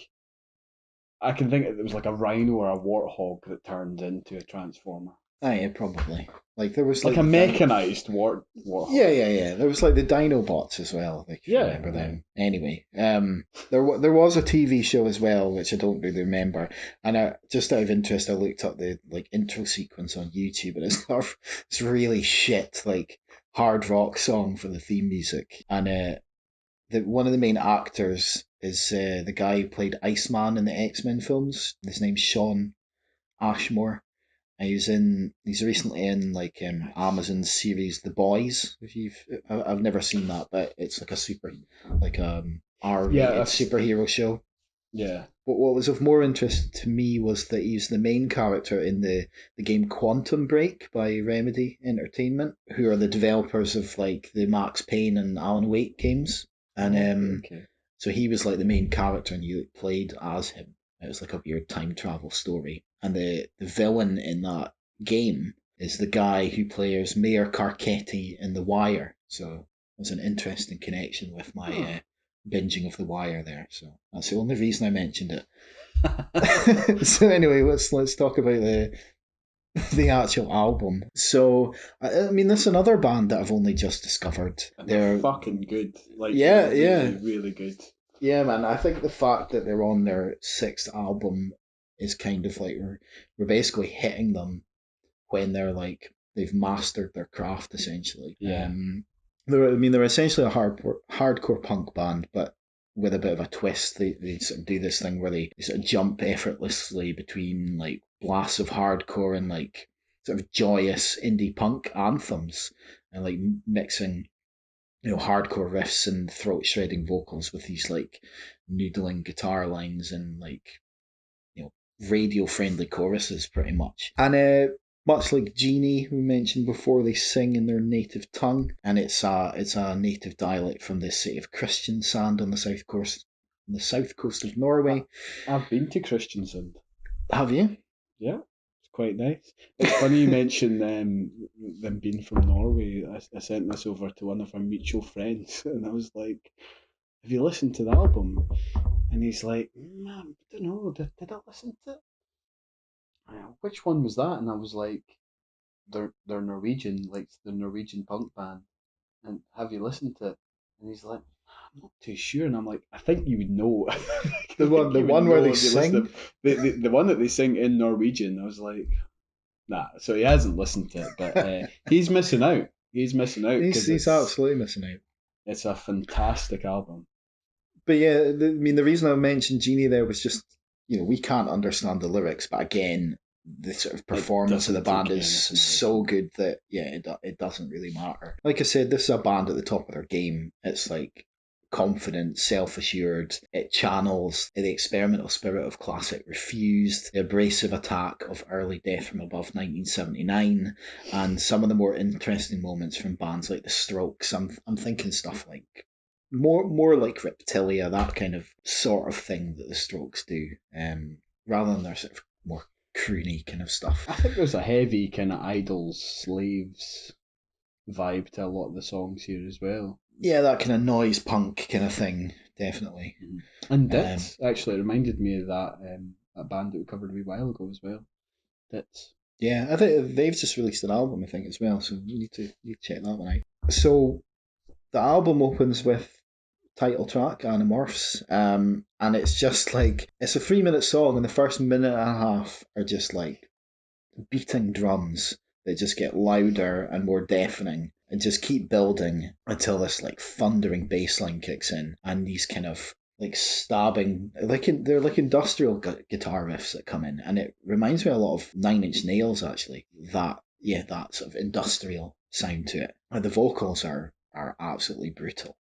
Speaker 2: I can think it was like a rhino or a warthog that turned into a Transformer.
Speaker 1: Yeah, probably. Like there was
Speaker 2: like a mechanized warthog.
Speaker 1: Yeah. There was like the Dinobots as well. Like if you remember them. Anyway, there was a TV show as well, which I don't really remember. And just out of interest, I looked up the like intro sequence on YouTube, and it's really shit, like hard rock song for the theme music. And one of the main actors is the guy who played Iceman in the X-Men films. His name's Sean Ashmore. He's recently in like Amazon's series The Boys. I've never seen that, but it's like a R-rated superhero show.
Speaker 2: Yeah.
Speaker 1: But what was of more interest to me was that he's the main character in the game Quantum Break by Remedy Entertainment, who are the developers of like the Max Payne and Alan Wake games. And So he was like the main character, and you played as him. It was like a weird time travel story. And the villain in that game is the guy who plays Mayor Carcetti in The Wire. So there's an interesting connection with my binging of The Wire there. So that's the only reason I mentioned it. So anyway, let's talk about the actual album. So I mean, this is another band that I've only just discovered.
Speaker 2: And they're fucking good. Like,
Speaker 1: Yeah,
Speaker 2: really,
Speaker 1: yeah.
Speaker 2: really good.
Speaker 1: Yeah, man. I think the fact that they're on their sixth album is kind of like we're basically hitting them when they're like they've mastered their craft essentially.
Speaker 2: Yeah.
Speaker 1: They're essentially a hardcore punk band, but with a bit of a twist. They sort of do this thing where they sort of jump effortlessly between like blasts of hardcore and like sort of joyous indie punk anthems, and like mixing hardcore riffs and throat shredding vocals with these like noodling guitar lines and like radio friendly choruses pretty much. And much like Genie, who we mentioned before, they sing in their native tongue, and it's a native dialect from the city of Kristiansand on the south coast of Norway.
Speaker 2: I've been to Kristiansand.
Speaker 1: Have you?
Speaker 2: Yeah, it's quite nice. It's funny you mention them being from Norway. I sent this over to one of our mutual friends, and I was like, "Have you listened to the album?" And he's like, "I don't know. Did I listen to it? Which one was that?" And I was like, "They're Norwegian, like the Norwegian punk band. And have you listened to it?" And he's like, "I'm not too sure." And I'm like, "I think you would know."
Speaker 1: The one where they sing?
Speaker 2: The one that they sing in Norwegian. I was like, nah. So he hasn't listened to it, but he's missing out. He's missing out.
Speaker 1: He's absolutely missing out.
Speaker 2: It's a fantastic album.
Speaker 1: But yeah, the reason I mentioned Genie there was just, we can't understand the lyrics, but again, the sort of performance of the band is so good that, it doesn't really matter. Like I said, this is a band at the top of their game. It's like confident, self-assured. It channels the experimental spirit of classic Refused, the abrasive attack of early Death from Above 1979, and some of the more interesting moments from bands like The Strokes. I'm thinking stuff like more like Reptilia, that kind of sort of thing that the Strokes do, rather than their sort of more croony kind of stuff.
Speaker 2: I think there's a heavy kind of idols, slaves vibe to a lot of the songs here as well.
Speaker 1: Yeah, that kind of noise punk kind of thing, definitely.
Speaker 2: And Dits actually reminded me of that band that we covered a wee while ago as well. Dits.
Speaker 1: Yeah, I think they've just released an album, I think, as well, so you need to check that one out. So the album opens with title track Animorphs, and it's just like it's a 3-minute song, and the first minute and a half are just like beating drums that just get louder and more deafening and just keep building until this like thundering bass line kicks in, and these kind of like stabbing, they're like industrial guitar riffs that come in, and it reminds me a lot of Nine Inch Nails actually. That sort of industrial sound to it. And the vocals are absolutely brutal.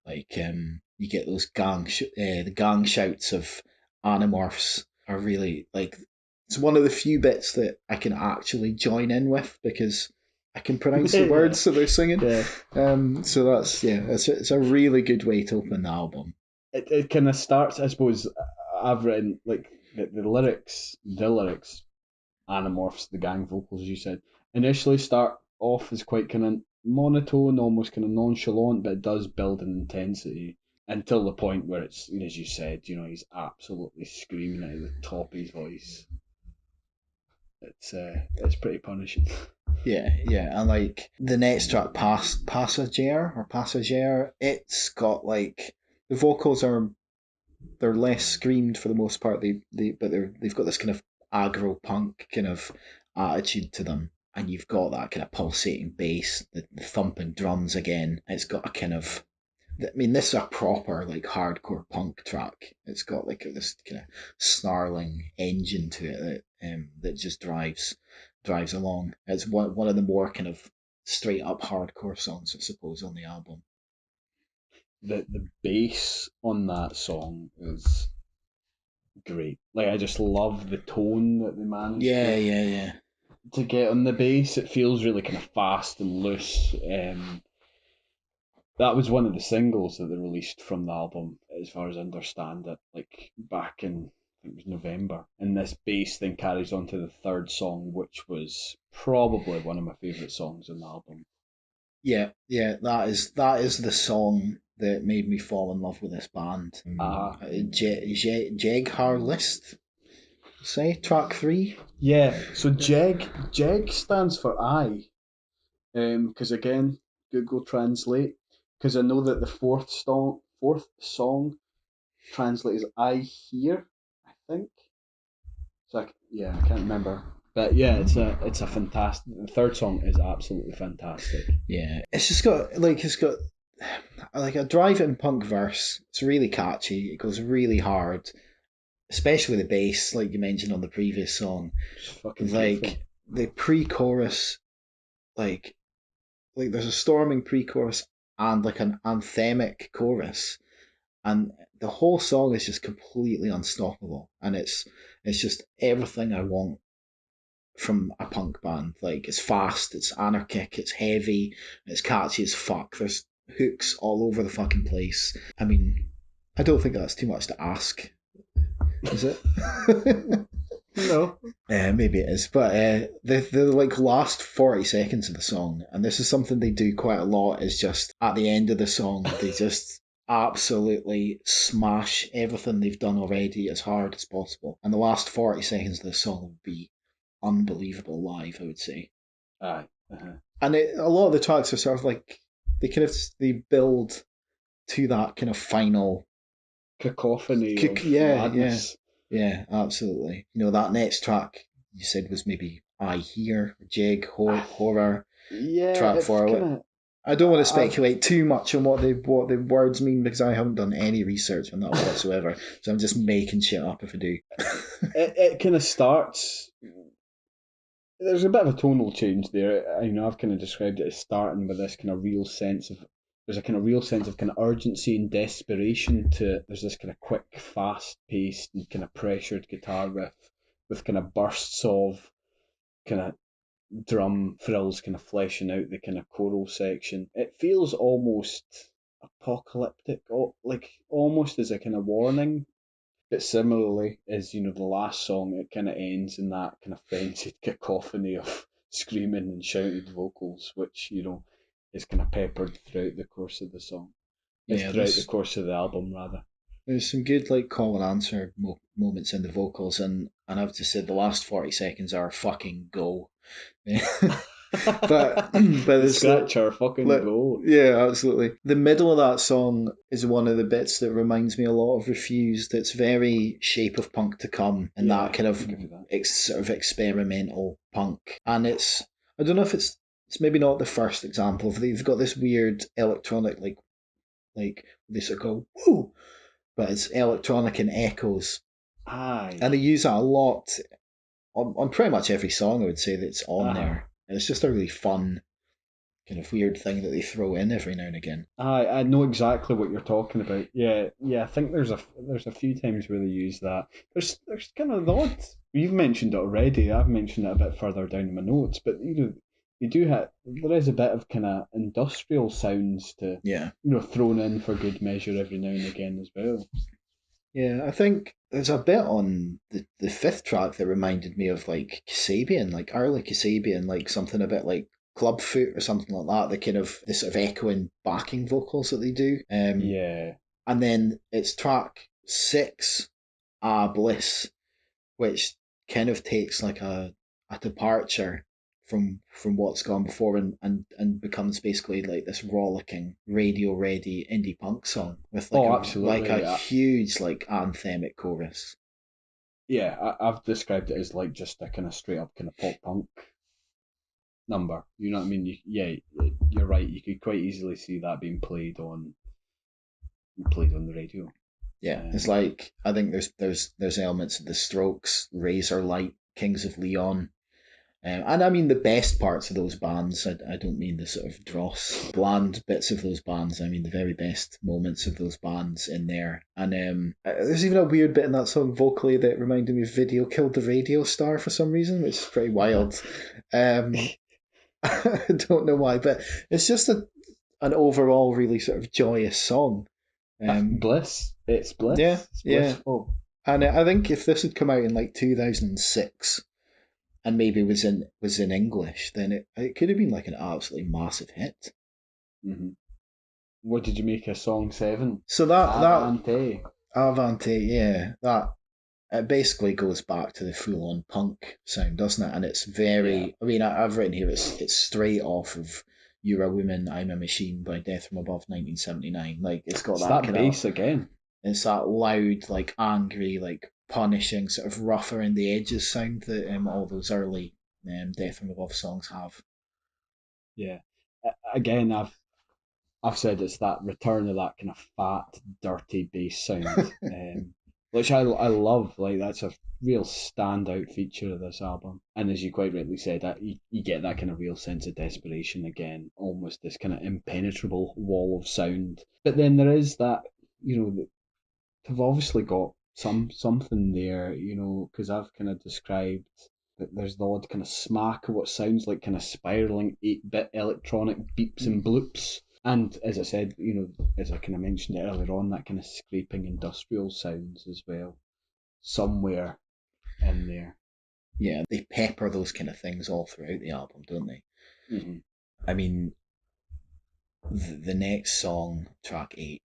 Speaker 1: Like you get those the gang shouts of Animorphs are really like, it's one of the few bits that I can actually join in with because I can pronounce the words that they're singing. Yeah. So that's it's a really good way to open the album.
Speaker 2: It kind of starts, I suppose. I've written like the lyrics, Animorphs, the gang vocals, as you said, initially start off as quite kind of monotone, almost kind of nonchalant, but it does build an intensity until the point where it's, as you said, he's absolutely screaming out of the top of his voice. It's pretty punishing.
Speaker 1: Yeah, and like the next track, Passager, it's got like the vocals they're less screamed for the most part. They've got this kind of aggro punk kind of attitude to them, and you've got that kind of pulsating bass, the thumping drums again. It's got a kind of, this is a proper like hardcore punk track. It's got like this kind of snarling engine to it that just drives along. It's one of the more kind of straight up hardcore songs, I suppose, on the album.
Speaker 2: The bass on that song is great. Like, I just love the tone that they managed to get on the bass. It feels really kind of fast and loose. That was one of the singles that they released from the album, as far as I understand it, like back in, I think it was November. And this bass then carries on to the third song, which was probably one of my favourite songs on the album.
Speaker 1: Yeah, that is the song that made me fall in love with this band. Jeg har list, say track 3.
Speaker 2: Yeah, so Jeg stands for I, because again, Google Translate, because I know that the fourth song translates as I hear, I think. So I can't remember. But yeah, it's a fantastic. The third song is absolutely fantastic.
Speaker 1: Yeah, it's got like a driving punk verse. It's really catchy. It goes really hard, especially the bass, like you mentioned on the previous song.
Speaker 2: It's fucking beautiful.
Speaker 1: Like the pre-chorus, like there's a storming pre-chorus and like an anthemic chorus, and the whole song is just completely unstoppable, and it's just everything I want from a punk band. Like it's fast, it's anarchic, it's heavy, it's catchy as fuck. There's hooks all over the fucking place. I mean, I don't think that's too much to ask, is it?
Speaker 2: No.
Speaker 1: Maybe it is, but the like last 40 seconds of the song, and this is something they do quite a lot, is just at the end of the song they just absolutely smash everything they've done already as hard as possible, and the last 40 seconds of the song would be unbelievable live, I would say.
Speaker 2: Aye. Uh-huh.
Speaker 1: And a lot of the tracks are sort of like they build to that kind of final
Speaker 2: Cacophony of
Speaker 1: yeah,
Speaker 2: madness.
Speaker 1: yeah, absolutely. You know, that next track you said was maybe I Hear, Jeg, Horror,
Speaker 2: Yeah,
Speaker 1: track
Speaker 2: it's
Speaker 1: 4.
Speaker 2: kinda,
Speaker 1: I don't want to speculate too much on what the words mean, because I haven't done any research on that whatsoever. So I'm just making shit up if I do.
Speaker 2: it kind of starts. There's a bit of a tonal change there. I've kind of described it as starting with this kind of real sense of. There's a kind of real sense of kind of urgency and desperation to it. There's this kind of quick, fast-paced and kind of pressured guitar riff with kind of bursts of kind of drum frills kind of fleshing out the kind of choral section. It feels almost apocalyptic, like almost as a kind of warning. But similarly, as the last song, it kind of ends in that kind of frenzied cacophony of screaming and shouted vocals, which is kind of peppered throughout the course of the song.
Speaker 1: Yeah,
Speaker 2: Throughout the course of the album, rather.
Speaker 1: There's some good like call and answer moments in the vocals, and I've just said the last 40 seconds are fucking go. but it's
Speaker 2: scratcher fucking go.
Speaker 1: Yeah, absolutely. The middle of that song is one of the bits that reminds me a lot of Refused. It's very Shape of Punk to Come, and that kind of sort of experimental punk. And I don't know if it's maybe not the first example. They've got this weird electronic like they sort of go woo, but it's electronic and echoes.
Speaker 2: Aye.
Speaker 1: And they use that a lot on pretty much every song, I would say, that's on there. And it's just a really fun kind of weird thing that they throw in every now and again.
Speaker 2: I know exactly what you're talking about. Yeah. I think there's a few times where they use that. There's kind of the odd. You've mentioned it already. I've mentioned it a bit further down in my notes, but you do have, there is a bit of kind of industrial sounds to thrown in for good measure every now and again as well.
Speaker 1: Yeah, I think there's a bit on the fifth track that reminded me of like Kasabian, like early Kasabian, like something a bit like Clubfoot or something like that. The kind of this sort of echoing backing vocals that they do.
Speaker 2: Yeah.
Speaker 1: And then it's track 6, Bliss, which kind of takes like a departure from what's gone before, and becomes basically like this rollicking radio ready indie punk song with like a huge like anthemic chorus.
Speaker 2: Yeah, I've described it as like just a kind of straight up kind of pop punk number. You know what I mean? You're right. You could quite easily see that being played on the radio.
Speaker 1: Yeah, it's like, I think there's elements of the Strokes, Razorlight, Kings of Leon. And I mean the best parts of those bands. I don't mean the sort of dross, bland bits of those bands. I mean the very best moments of those bands in there. And there's even a weird bit in that song vocally that reminded me of Video Killed the Radio Star for some reason, which is pretty wild. I don't know why, but it's just an overall really sort of joyous song.
Speaker 2: Bliss. It's bliss.
Speaker 1: Yeah,
Speaker 2: It's
Speaker 1: yeah.
Speaker 2: blissful.
Speaker 1: And I think if this had come out in like 2006 and maybe was in English, then it could have been like an absolutely massive hit.
Speaker 2: Hmm. What did you make of song 7?
Speaker 1: So that
Speaker 2: Avante.
Speaker 1: Avante, yeah, that it basically goes back to the full-on punk sound, doesn't it? And it's very,
Speaker 2: Yeah.
Speaker 1: I mean, I've written here it's straight off of "You're a Woman, I'm a Machine" by Death from Above 1979. Like it's got
Speaker 2: It's
Speaker 1: that
Speaker 2: that
Speaker 1: kind
Speaker 2: bass
Speaker 1: of,
Speaker 2: again.
Speaker 1: it's that loud, like angry, like punishing, sort of rough around the edges sound that all those early Death from Above songs have.
Speaker 2: Yeah. Again, I've said it's that return of that kind of fat, dirty bass sound, which I love. Like that's a real standout feature of this album. And as you quite rightly said, that you get that kind of real sense of desperation again, almost this kind of impenetrable wall of sound. But then there is that, they've obviously got something there, because I've kind of described that there's the odd kind of smack of what sounds like kind of spiraling 8-bit electronic beeps and bloops. And as I said, as I kind of mentioned earlier on, that kind of scraping industrial sounds as well, somewhere in there.
Speaker 1: Yeah, they pepper those kind of things all throughout the album, don't they?
Speaker 2: Mm-hmm.
Speaker 1: I mean, the next song, track 8,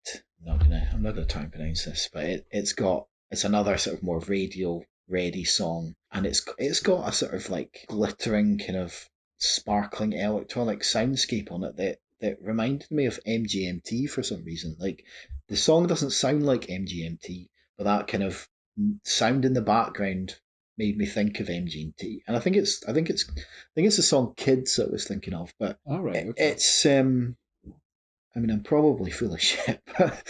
Speaker 1: I'm not gonna try and pronounce this, but it's another sort of more radio ready song, and it's got a sort of like glittering kind of sparkling electronic soundscape on it that reminded me of MGMT for some reason. Like the song doesn't sound like MGMT, but that kind of sound in the background made me think of MGMT, and I think it's the song "Kids" I was thinking of, but
Speaker 2: All right, okay.
Speaker 1: it's I mean, I'm probably full of shit, but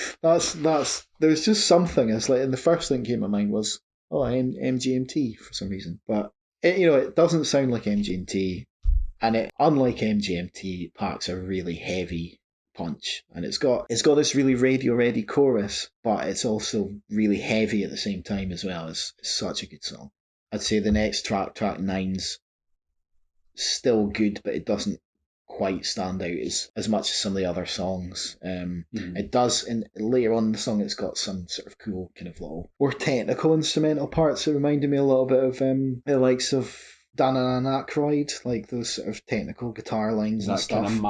Speaker 1: there's just something. It's like, and the first thing that came to mind was, oh, MGMT for some reason, but it doesn't sound like MGMT, and it, unlike MGMT, packs a really heavy punch, and it's got this really radio ready chorus, but it's also really heavy at the same time as well. It's such a good song. I'd say the next track 9's still good, but it doesn't quite stand out as much as some of the other songs. It does, and later on in the song, it's got some sort of cool kind of little more technical instrumental parts that reminded me a little bit of the likes of Dan and Aykroyd, like those sort of technical guitar lines and
Speaker 2: That
Speaker 1: stuff.
Speaker 2: kind of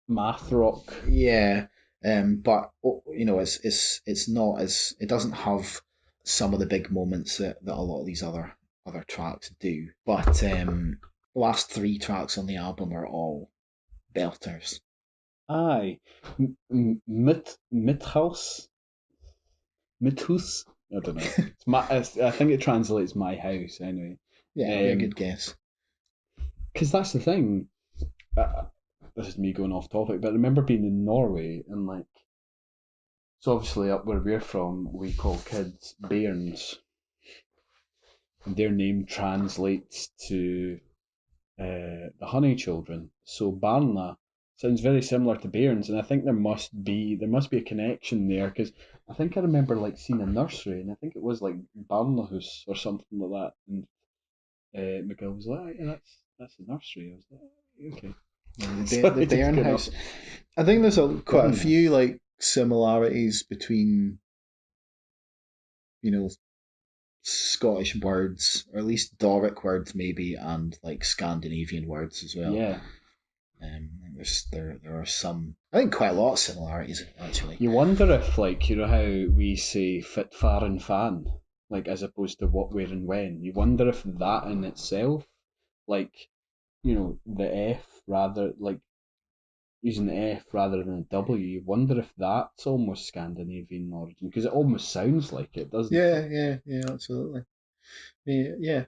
Speaker 2: math rock.
Speaker 1: Yeah, but it's not as, it doesn't have some of the big moments that a lot of these other tracks do. But the last 3 tracks on the album are all belters.
Speaker 2: Aye. Mithus? Mithus? I don't know. I think it translates my house anyway.
Speaker 1: Yeah, it'd be a good guess.
Speaker 2: Because that's the thing. This is me going off topic, but I remember being in Norway and so obviously up where we're from, we call kids bairns. And their name translates to the honey children. So Barna sounds very similar to bairns, and I think there must be a connection there, because I think I remember seeing a nursery, and I think it was like Barnahus or something like that, and Miguel was like, "Yeah, that's the nursery." I was like, "Okay."
Speaker 1: The Bairn House. I think there's quite a few similarities between Scottish words, or at least Doric words maybe, and Scandinavian words as well.
Speaker 2: Yeah.
Speaker 1: There are some, I think, quite a lot of similarities actually.
Speaker 2: You wonder if how we say fit, far, and fan, as opposed to what, where, and when. You wonder if that in itself, the F rather, using the F rather than the W, you wonder if that's almost Scandinavian origin, because it almost sounds like it, doesn't
Speaker 1: it? Yeah, absolutely. Yeah.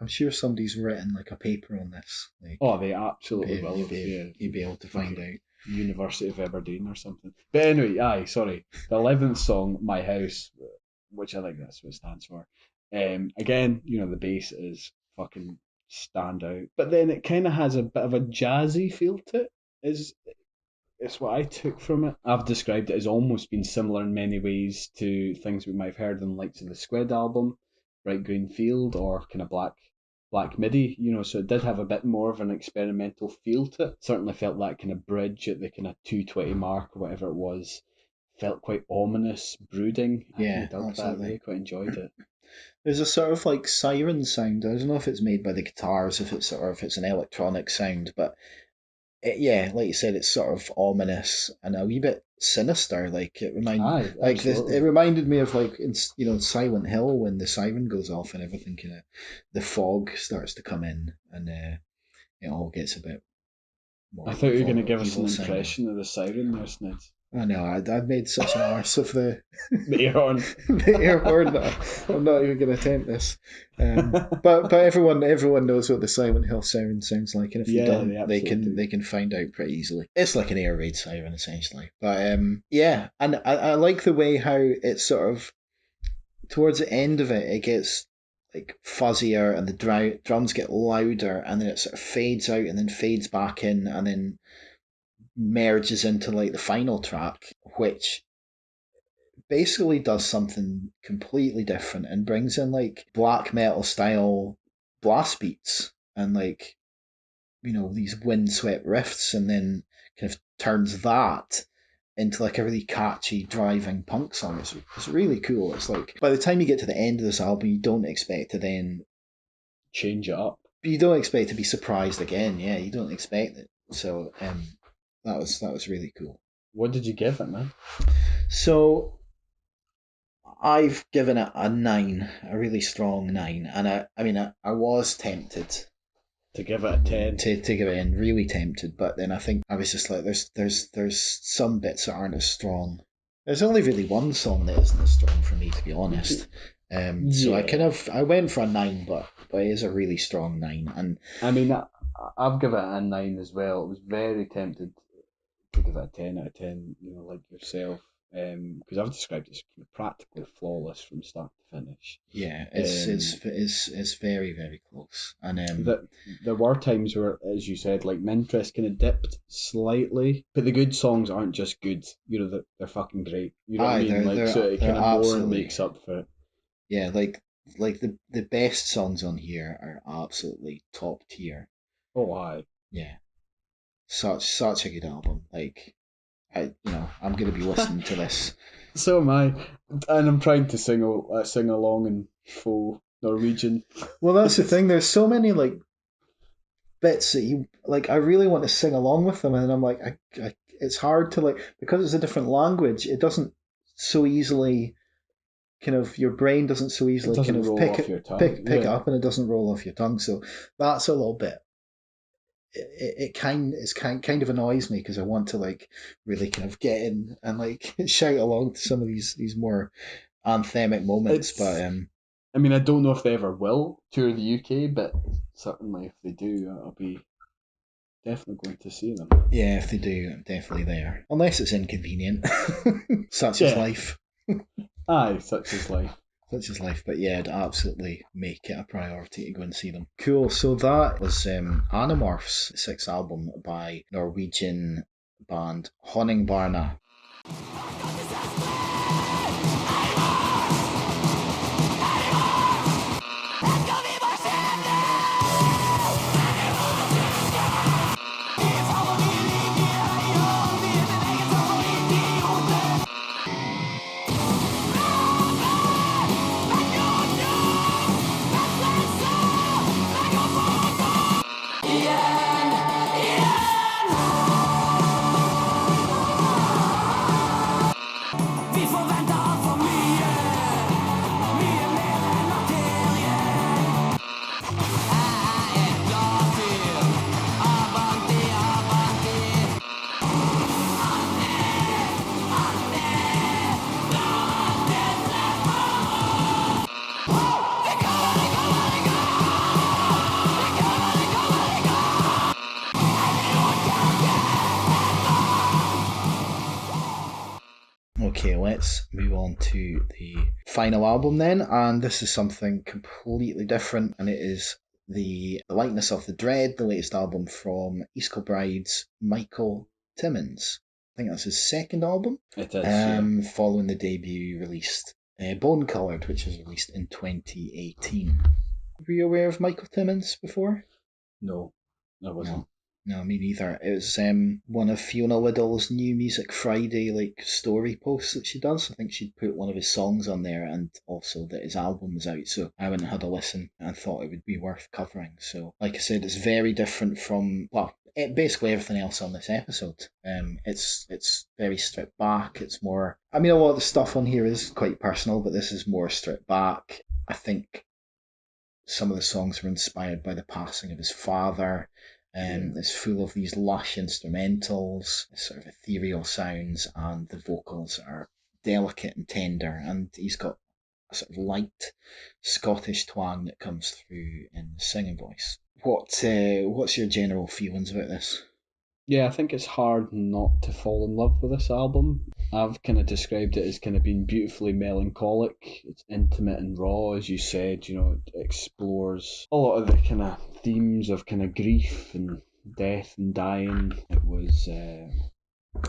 Speaker 1: I'm sure somebody's written a paper on this.
Speaker 2: They absolutely will.
Speaker 1: You'd be able to find out.
Speaker 2: University of Aberdeen or something. But anyway, sorry. The 11th song, My House, which I think that's what it stands for. Again, the bass is fucking standout. But then it kind of has a bit of a jazzy feel to it. It's what I took from it. I've described it as almost being similar in many ways to things we might have heard in the likes of the Squid album, Bright Green Field, or kind of Black black MIDI, you know, so it did have a bit more of an experimental feel to it. Certainly felt that kind of bridge at the kind of 220 mark or whatever it was. Felt quite ominous, brooding. I
Speaker 1: Yeah,
Speaker 2: really dug that.
Speaker 1: absolutely.
Speaker 2: Really quite enjoyed it.
Speaker 1: There's a sort of like siren sound. I don't know if it's made by the guitars, if it's or if it's an electronic sound, but yeah, like you said, it's sort of ominous and a wee bit sinister. Like
Speaker 2: Aye,
Speaker 1: like this, it
Speaker 2: absolutely.
Speaker 1: reminded me of like in Silent Hill when the siren goes off and everything kind of the fog starts to come in and it all gets a bit
Speaker 2: I
Speaker 1: more
Speaker 2: thought you were going to give us an
Speaker 1: evil sounding.
Speaker 2: impression of the siren there, Snedds.
Speaker 1: I know I've made such an arse of the
Speaker 2: The air horn.
Speaker 1: the air horn that I'm not even going to attempt this. But everyone knows what the Silent Hill siren sounds like, and if you
Speaker 2: Yeah,
Speaker 1: don't,
Speaker 2: they
Speaker 1: they
Speaker 2: absolutely do.
Speaker 1: can find out pretty easily. It's like an air raid siren essentially. But yeah, and I like the way how it's sort of towards the end of it, it gets like fuzzier and the drums get louder, and then it sort of fades out and then fades back in, and then merges into like the final track, which basically does something completely different and brings in like black metal style blast beats and like these windswept riffs, and then kind of turns that into like a really catchy driving punk song. It's really cool. It's like by the time you get to the end of this album, you don't expect to then
Speaker 2: Change it up.
Speaker 1: you don't expect to be surprised again. Yeah, you don't expect it. So that was really cool.
Speaker 2: What did you give it, man?
Speaker 1: So I've given it a 9, a really strong 9, and I was tempted
Speaker 2: To give it a 10.
Speaker 1: to give it in, really tempted, but then I think I was just like, there's some bits that aren't as strong. There's only really one song that isn't as strong for me, to be honest. So I went for a 9, but it is a really strong 9, and
Speaker 2: I mean, I've given it a 9 as well. I was very tempted to give it a 10 out of 10, you know, like yourself. Because I've described it as practically flawless from start to finish.
Speaker 1: yeah, it's very very close, and
Speaker 2: There were times where, as you said, like my interest kind of dipped slightly, but the good songs aren't just good. You know, they're fucking great. You know what I mean? Like, so it
Speaker 1: they're
Speaker 2: kind of more
Speaker 1: absolutely,
Speaker 2: makes up for it.
Speaker 1: yeah, like the best songs on here are absolutely top tier.
Speaker 2: Oh, aye.
Speaker 1: Yeah, such a good album. Like I'm gonna be listening to this.
Speaker 2: So am I, and I'm trying to sing along in full Norwegian.
Speaker 1: Well, that's the thing. There's so many like bits that you like. I really want to sing along with them, and I'm like, it's hard to like because it's a different language. It doesn't so easily kind of your brain doesn't so
Speaker 2: It
Speaker 1: easily
Speaker 2: doesn't
Speaker 1: kind of
Speaker 2: roll off your tongue.
Speaker 1: pick it
Speaker 2: Yeah.
Speaker 1: up, and it doesn't roll off your tongue. So that's a little bit. It kind of annoys me because I want to like really kind of get in and like shout along to some of these more anthemic moments,
Speaker 2: It's.
Speaker 1: but
Speaker 2: I mean, I don't know if they ever will tour the UK, but certainly if they do, I'll be definitely going to see them.
Speaker 1: yeah, if they do, I'm definitely there. Unless it's inconvenient, such is
Speaker 2: Yeah.
Speaker 1: life.
Speaker 2: Aye, such is life.
Speaker 1: Such is life, but yeah, I'd absolutely make it a priority to go and see them. Cool, so that was Animorphs' 6th album by Norwegian band Honningbarna. Okay, let's move on to the final album then, and this is something completely different, and it is the Likeness of the Dread, the latest album from East Kilbride's Michael Timmins. I think that's his 2nd album,
Speaker 2: It is.
Speaker 1: following the debut released Bone Coloured, which was released in 2018. Were you aware of Michael Timmins before?
Speaker 2: No, I wasn't.
Speaker 1: No, me neither. It was one of Fiona Liddell's New Music Friday story posts that she does. I think she'd put one of his songs on there and also that his album was out. So I went and had a listen and thought it would be worth covering. So like I said, it's very different from basically everything else on this episode. It's very stripped back. It's more. I mean, a lot of the stuff on here is quite personal, but this is more stripped back. I think some of the songs were inspired by the passing of his father. It's full of these lush instrumentals, sort of ethereal sounds, and the vocals are delicate and tender. And he's got a sort of light Scottish twang that comes through in the singing voice. What's your general feelings about this?
Speaker 2: Yeah, I think it's hard not to fall in love with this album. I've kind of described it as kind of being beautifully melancholic. It's intimate and raw, as you said. It explores a lot of the kind of themes of kind of grief and death and dying. It was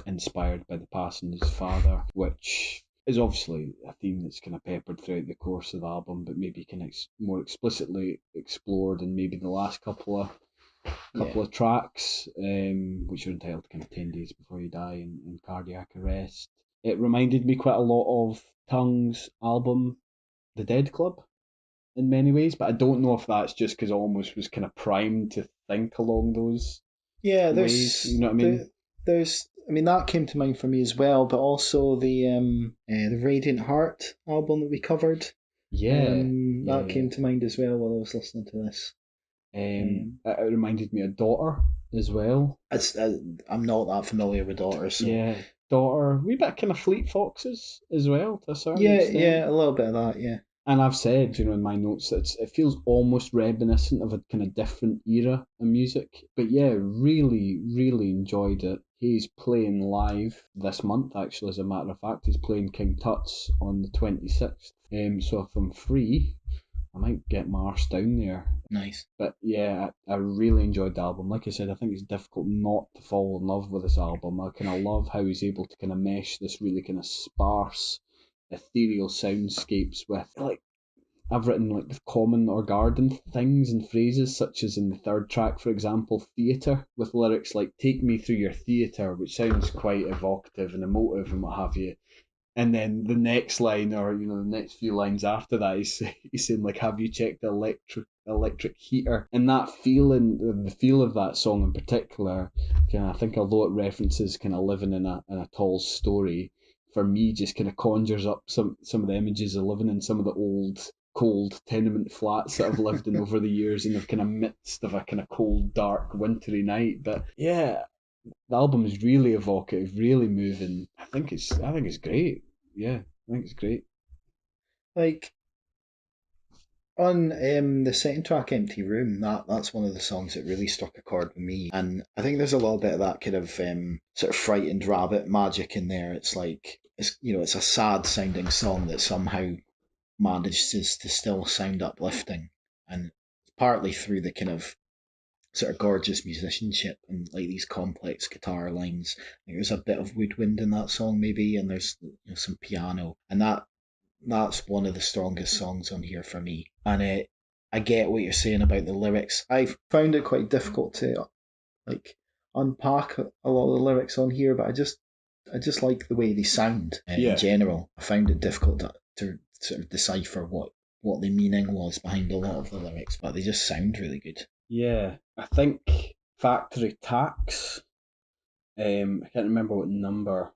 Speaker 2: inspired by the passing of his father, which is obviously a theme that's kind of peppered throughout the course of the album, but maybe kind of more explicitly explored in maybe the last couple of tracks, which are entitled kind of 10 Days Before You Die and Cardiac Arrest. It reminded me quite a lot of Tongue's album, The Dead Club, in many ways, but I don't know if that's just because I almost was kind of primed to think along those ways, you know what I mean?
Speaker 1: That came to mind for me as well, but also the Radiant Heart album that we covered. That came to mind as well while I was listening to this.
Speaker 2: It reminded me of Daughter as well.
Speaker 1: I'm not that familiar with Daughter, so
Speaker 2: yeah, Daughter, wee bit kind of Fleet Foxes as well to a certain
Speaker 1: yeah,
Speaker 2: extent.
Speaker 1: a little bit of that, yeah.
Speaker 2: And I've said, in my notes that it feels almost reminiscent of a kind of different era of music. But yeah, really, really enjoyed it. He's playing live this month, actually, as a matter of fact. He's playing King Tut's on the 26th. So if I'm free, I might get my arse down there.
Speaker 1: Nice.
Speaker 2: But yeah, I really enjoyed the album. Like I said, I think it's difficult not to fall in love with this album. I kind of love how he's able to kind of mesh this really kind of sparse, ethereal soundscapes with, like, I've written like with common or garden things and phrases, such as in the third track, for example, theatre, with lyrics like "Take me through your theatre," which sounds quite evocative and emotive and what have you. And then the next line, or the next few lines after that, he's saying like, "Have you checked the electric heater?" And that feeling, the feel of that song in particular, I think although it references kind of living in a tall story, for me just kind of conjures up some of the images of living in some of the old cold tenement flats that I've lived in over the years in the kind of midst of a kind of cold, dark, wintry night. But yeah, the album is really evocative, really moving. I think it's great. Yeah, I think it's great.
Speaker 1: Like on the second track, Empty Room, that's one of the songs that really struck a chord with me. And I think there's a little bit of that kind of sort of frightened rabbit magic in there. It's like it's a sad sounding song that somehow manages to still sound uplifting, and partly through the kind of sort of gorgeous musicianship and like these complex guitar lines. I think there's a bit of woodwind in that song maybe, and there's some piano, and that's one of the strongest songs on here for me. And I get what you're saying about the lyrics. I found it quite difficult to like unpack a lot of the lyrics on here, but I just like the way they sound in general. I found it difficult to sort of decipher what the meaning was behind a lot of the lyrics, but they just sound really good.
Speaker 2: Yeah, I think Factory Tax. I can't remember what number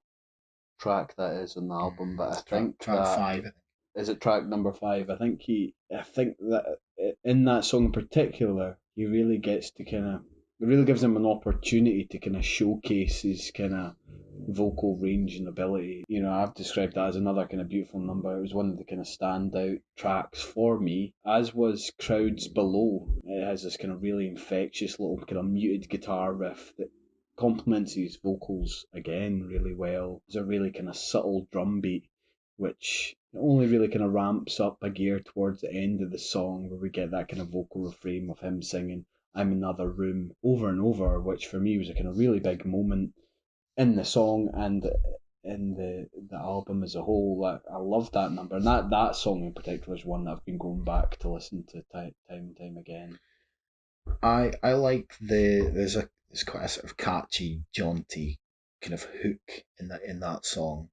Speaker 2: track that is on the album, but I think
Speaker 1: track
Speaker 2: that
Speaker 1: 5.
Speaker 2: is it track number 5. I think that in that song in particular, he really gets to it really gives him an opportunity to kind of showcase his kind of vocal range and ability. I've described that as another kind of beautiful number. It was one of the kind of standout tracks for me, as was Crowds Below. It has this kind of really infectious little kind of muted guitar riff that complements his vocals again really well. There's a really kind of subtle drum beat which only really kind of ramps up a gear towards the end of the song, where we get that kind of vocal refrain of him singing "I'm Another Room" over and over, which for me was a kind of really big moment in the song. And in the album as a whole. I love that number, and that song in particular is one that I've been going back to listen to time and time again.
Speaker 1: I like there's quite a sort of catchy, jaunty kind of hook in that song.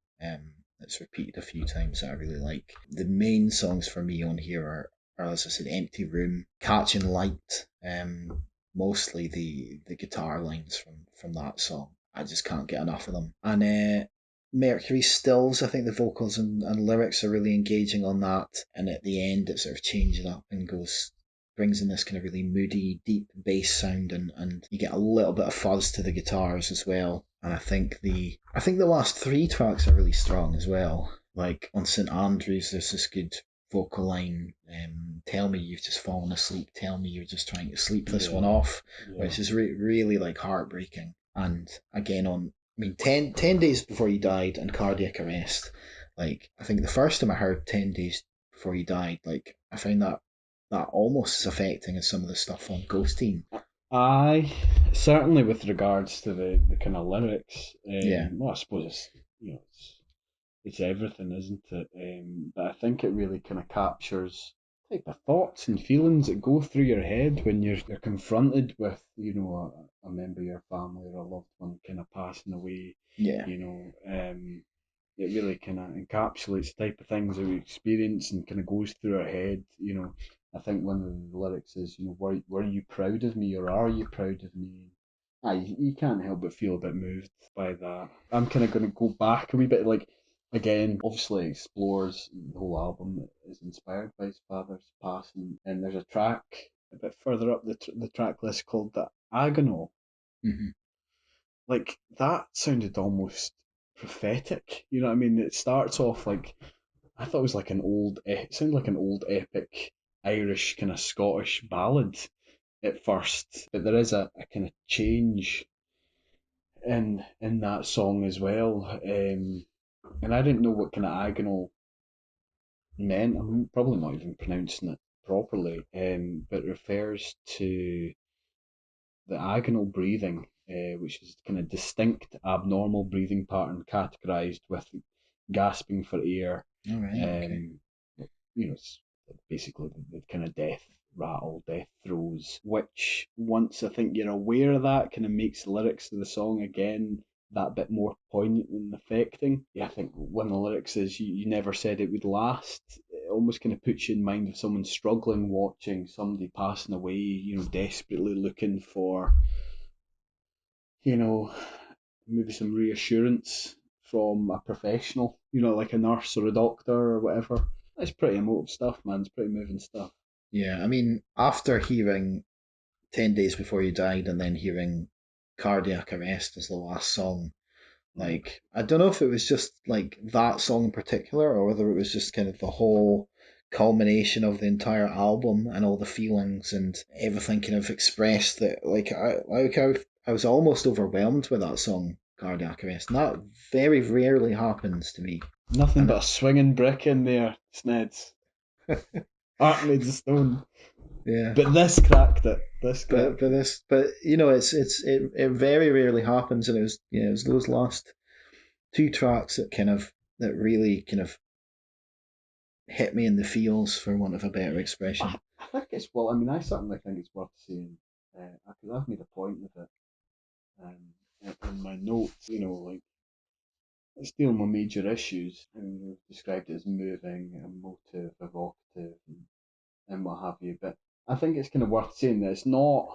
Speaker 1: It's repeated a few times that I really like. The main songs for me on here are as I said, Empty Room, Catching Light. Mostly the guitar lines from that song. I just can't get enough of them. And Mercury Stills, I think the vocals and lyrics are really engaging on that. And at the end, it sort of changes up and brings in this kind of really moody, deep bass sound, and you get a little bit of fuzz to the guitars as well. And I think the last three tracks are really strong as well. Like on St Andrews, there's this good vocal line, tell me you've just fallen asleep, tell me you're just trying to sleep this one off, which is really like heartbreaking. And again on, I mean, 10 days before he died and cardiac arrest, like I think the first time I heard 10 days before he died, like I found that almost as affecting as some of the stuff on Ghosteen.
Speaker 2: Aye, certainly with regards to the kind of lyrics.
Speaker 1: Yeah.
Speaker 2: Well, I suppose it's everything, isn't it? But I think it really kind of captures like the thoughts and feelings that go through your head when you're confronted with, a member of your family or a loved one kind of passing away.
Speaker 1: Yeah.
Speaker 2: It really kind of encapsulates the type of things that we experience and kind of goes through our head. I think one of the lyrics is, were you proud of me or are you proud of me? You can't help but feel a bit moved by that. I'm kind of going to go back a wee bit, like, again, obviously explores the whole album is inspired by his father's passing, and there's a track a bit further up the track list called the Agonal.
Speaker 1: Mm-hmm.
Speaker 2: Like that sounded almost prophetic. You know what I mean? It starts off like I thought it was like it sounded like an old epic Irish kind of Scottish ballad at first, but there is a kind of change in that song as well. And I didn't know what kind of agonal meant. I'm probably not even pronouncing it properly, but it refers to the agonal breathing, which is kind of distinct abnormal breathing pattern categorized with gasping for air.
Speaker 1: All right. Okay.
Speaker 2: It's basically the kind of death rattle, death throes, which once I think you're aware of that, kind of makes the lyrics of the song again that bit more poignant and affecting. Yeah, I think one of the lyrics is you never said it would last. It almost kind of puts you in mind of someone struggling watching somebody passing away, desperately looking for, maybe some reassurance from a professional, like a nurse or a doctor or whatever. It's pretty emotive stuff, man. It's pretty moving stuff.
Speaker 1: Yeah, I mean, after hearing 10 Days Before You Died and then hearing Cardiac Arrest as the last song, like, I don't know if it was just like that song in particular or whether it was just kind of the whole culmination of the entire album and all the feelings and everything kind of expressed that, like, I was almost overwhelmed with that song, Cardiac Arrest. And that very rarely happens to me.
Speaker 2: Nothing but a swinging brick in there, Snedds. Art made of stone.
Speaker 1: Yeah.
Speaker 2: But this cracked it.
Speaker 1: But it very rarely happens, and it was those last two tracks that really kind of hit me in the feels, for want of a better expression.
Speaker 2: I think I certainly think it's worth saying. Because I've made a point of it in my notes. Like it's dealing with major issues, and you've described it as moving, emotive, evocative, and what have you. But I think it's kind of worth saying that it's not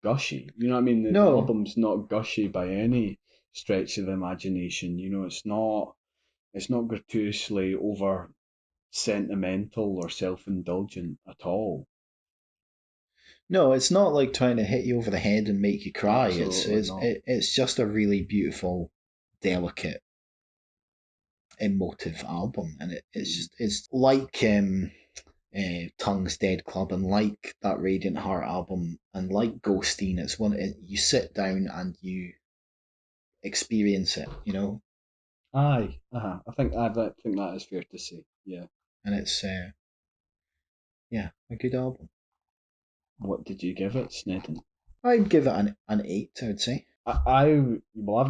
Speaker 2: gushy. You know what I mean? The album's not gushy by any stretch of the imagination. It's not gratuitously over sentimental or self-indulgent at all.
Speaker 1: No, it's not like trying to hit you over the head and make you cry.
Speaker 2: Absolutely
Speaker 1: It's just a really beautiful, delicate, emotive album, and it's like Tongue's Dead Club and like that Radiant Heart album and like Ghosteen. It's you sit down and you experience it,
Speaker 2: Aye, I think that is fair to say. Yeah.
Speaker 1: And it's a good album.
Speaker 2: What did you give it, Snedden?
Speaker 1: I'd give it an 8, I would say.
Speaker 2: I've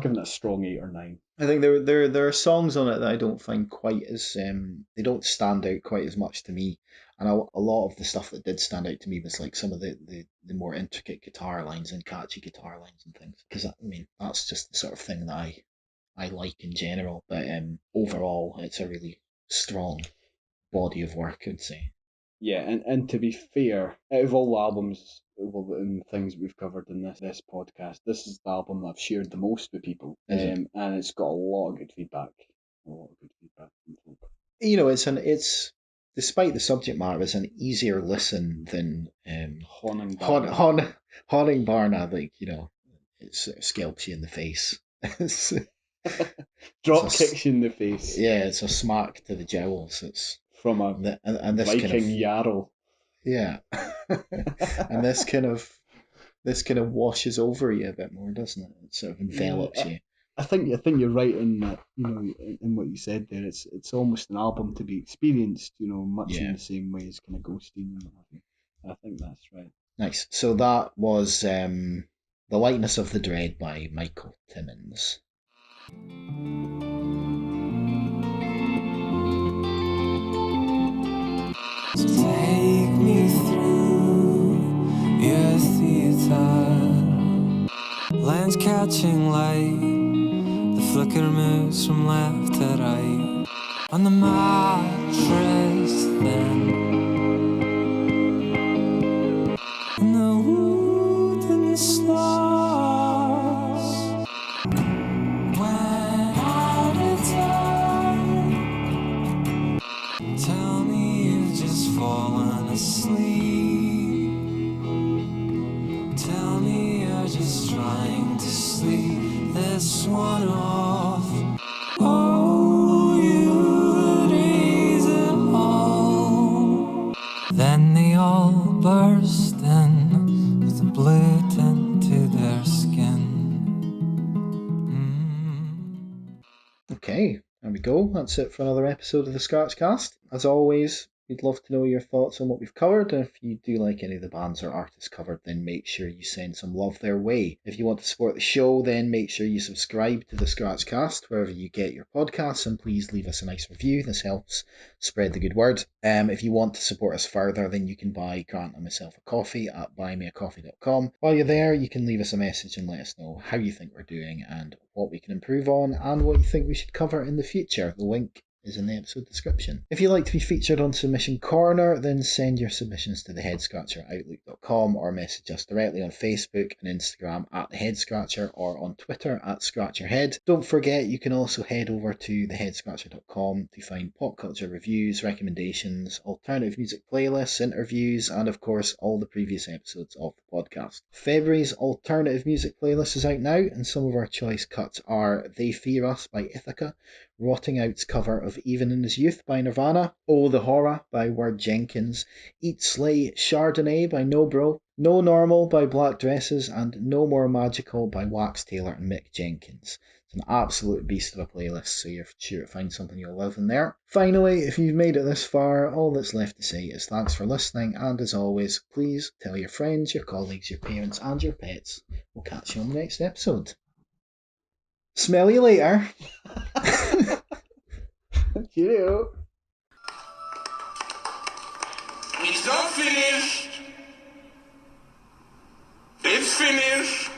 Speaker 2: given it a strong 8 or 9.
Speaker 1: I think there are songs on it that I don't find quite as they don't stand out quite as much to me, and a lot of the stuff that did stand out to me was like some of the more intricate guitar lines and catchy guitar lines and things. Because I mean that's just the sort of thing that I like in general. But overall, it's a really strong body of work, I'd say.
Speaker 2: Yeah, and to be fair, out of all the albums and things we've covered in this podcast, this is the album that I've shared the most with people,
Speaker 1: Is it?
Speaker 2: and it's got a lot of good feedback. A lot of good feedback from folk.
Speaker 1: You know, it's despite the subject matter, it's an easier listen than
Speaker 2: Haunting
Speaker 1: Hon,
Speaker 2: Barn.
Speaker 1: Hon, Haunting Barna. Like it sort of scalps you in the face. It's,
Speaker 2: Drop
Speaker 1: it's a
Speaker 2: kicks you in the face
Speaker 1: yeah, it's a smack to the jowls. It's
Speaker 2: from a
Speaker 1: and this
Speaker 2: Viking
Speaker 1: kind of
Speaker 2: Jarl.
Speaker 1: yeah, and this kind of washes over you a bit more, doesn't it? It sort of envelops you.
Speaker 2: I think you're right in that, in what you said there. It's almost an album to be experienced, much in
Speaker 1: Yeah.
Speaker 2: the same way as kind of Ghosteen and what have you. I think that's right.
Speaker 1: Nice. So that was The Lightness of the Dread by Michael Timmins.
Speaker 5: Take me through your theater. Lens catching light. The flicker moves from left to right. On the mattress then. In the wooden slots. When I return, tell me you've just fallen asleep. Tell me you're just trying to sleep this one off. Oh, you would raise it all. Then they all burst in with a blue tint to their skin.
Speaker 1: Okay, there we go. That's it for another episode of the Scratchcast. As always, we'd love to know your thoughts on what we've covered, and if you do like any of the bands or artists covered, then make sure you send some love their way. If you want to support the show, then make sure you subscribe to the Scratchcast wherever you get your podcasts, and please leave us a nice review. This helps spread the good word. If you want to support us further, then you can buy Grant and myself a coffee at buymeacoffee.com. While you're there, you can leave us a message and let us know how you think we're doing and what we can improve on and what you think we should cover in the future. The link is in the episode description. If you'd like to be featured on Submission Corner, then send your submissions to theheadscratcher@outlook.com or message us directly on Facebook and Instagram at theheadscratcher or on Twitter at scratcherhead. Don't forget you can also head over to theheadscratcher.com to find pop culture reviews, recommendations, alternative music playlists, interviews, and of course all the previous episodes of the podcast. February's alternative music playlist is out now, and some of our choice cuts are They Fear Us by Ithaca, Rotting Out's cover of Even in His Youth by Nirvana, Oh the Horror by Word Jenkins, Eat Slay Chardonnay by Nobro, No Normal by Black Dresses, and No More Magical by Wax Taylor and Mick Jenkins. It's an absolute beast of a playlist, so you're sure to find something you'll love in there. Finally, if you've made it this far, all that's left to say is thanks for listening, and as always, please tell your friends, your colleagues, your parents, and your pets. We'll catch you on the next episode. Smell you later.
Speaker 2: Cheerio.
Speaker 6: It's not finished. It's finished.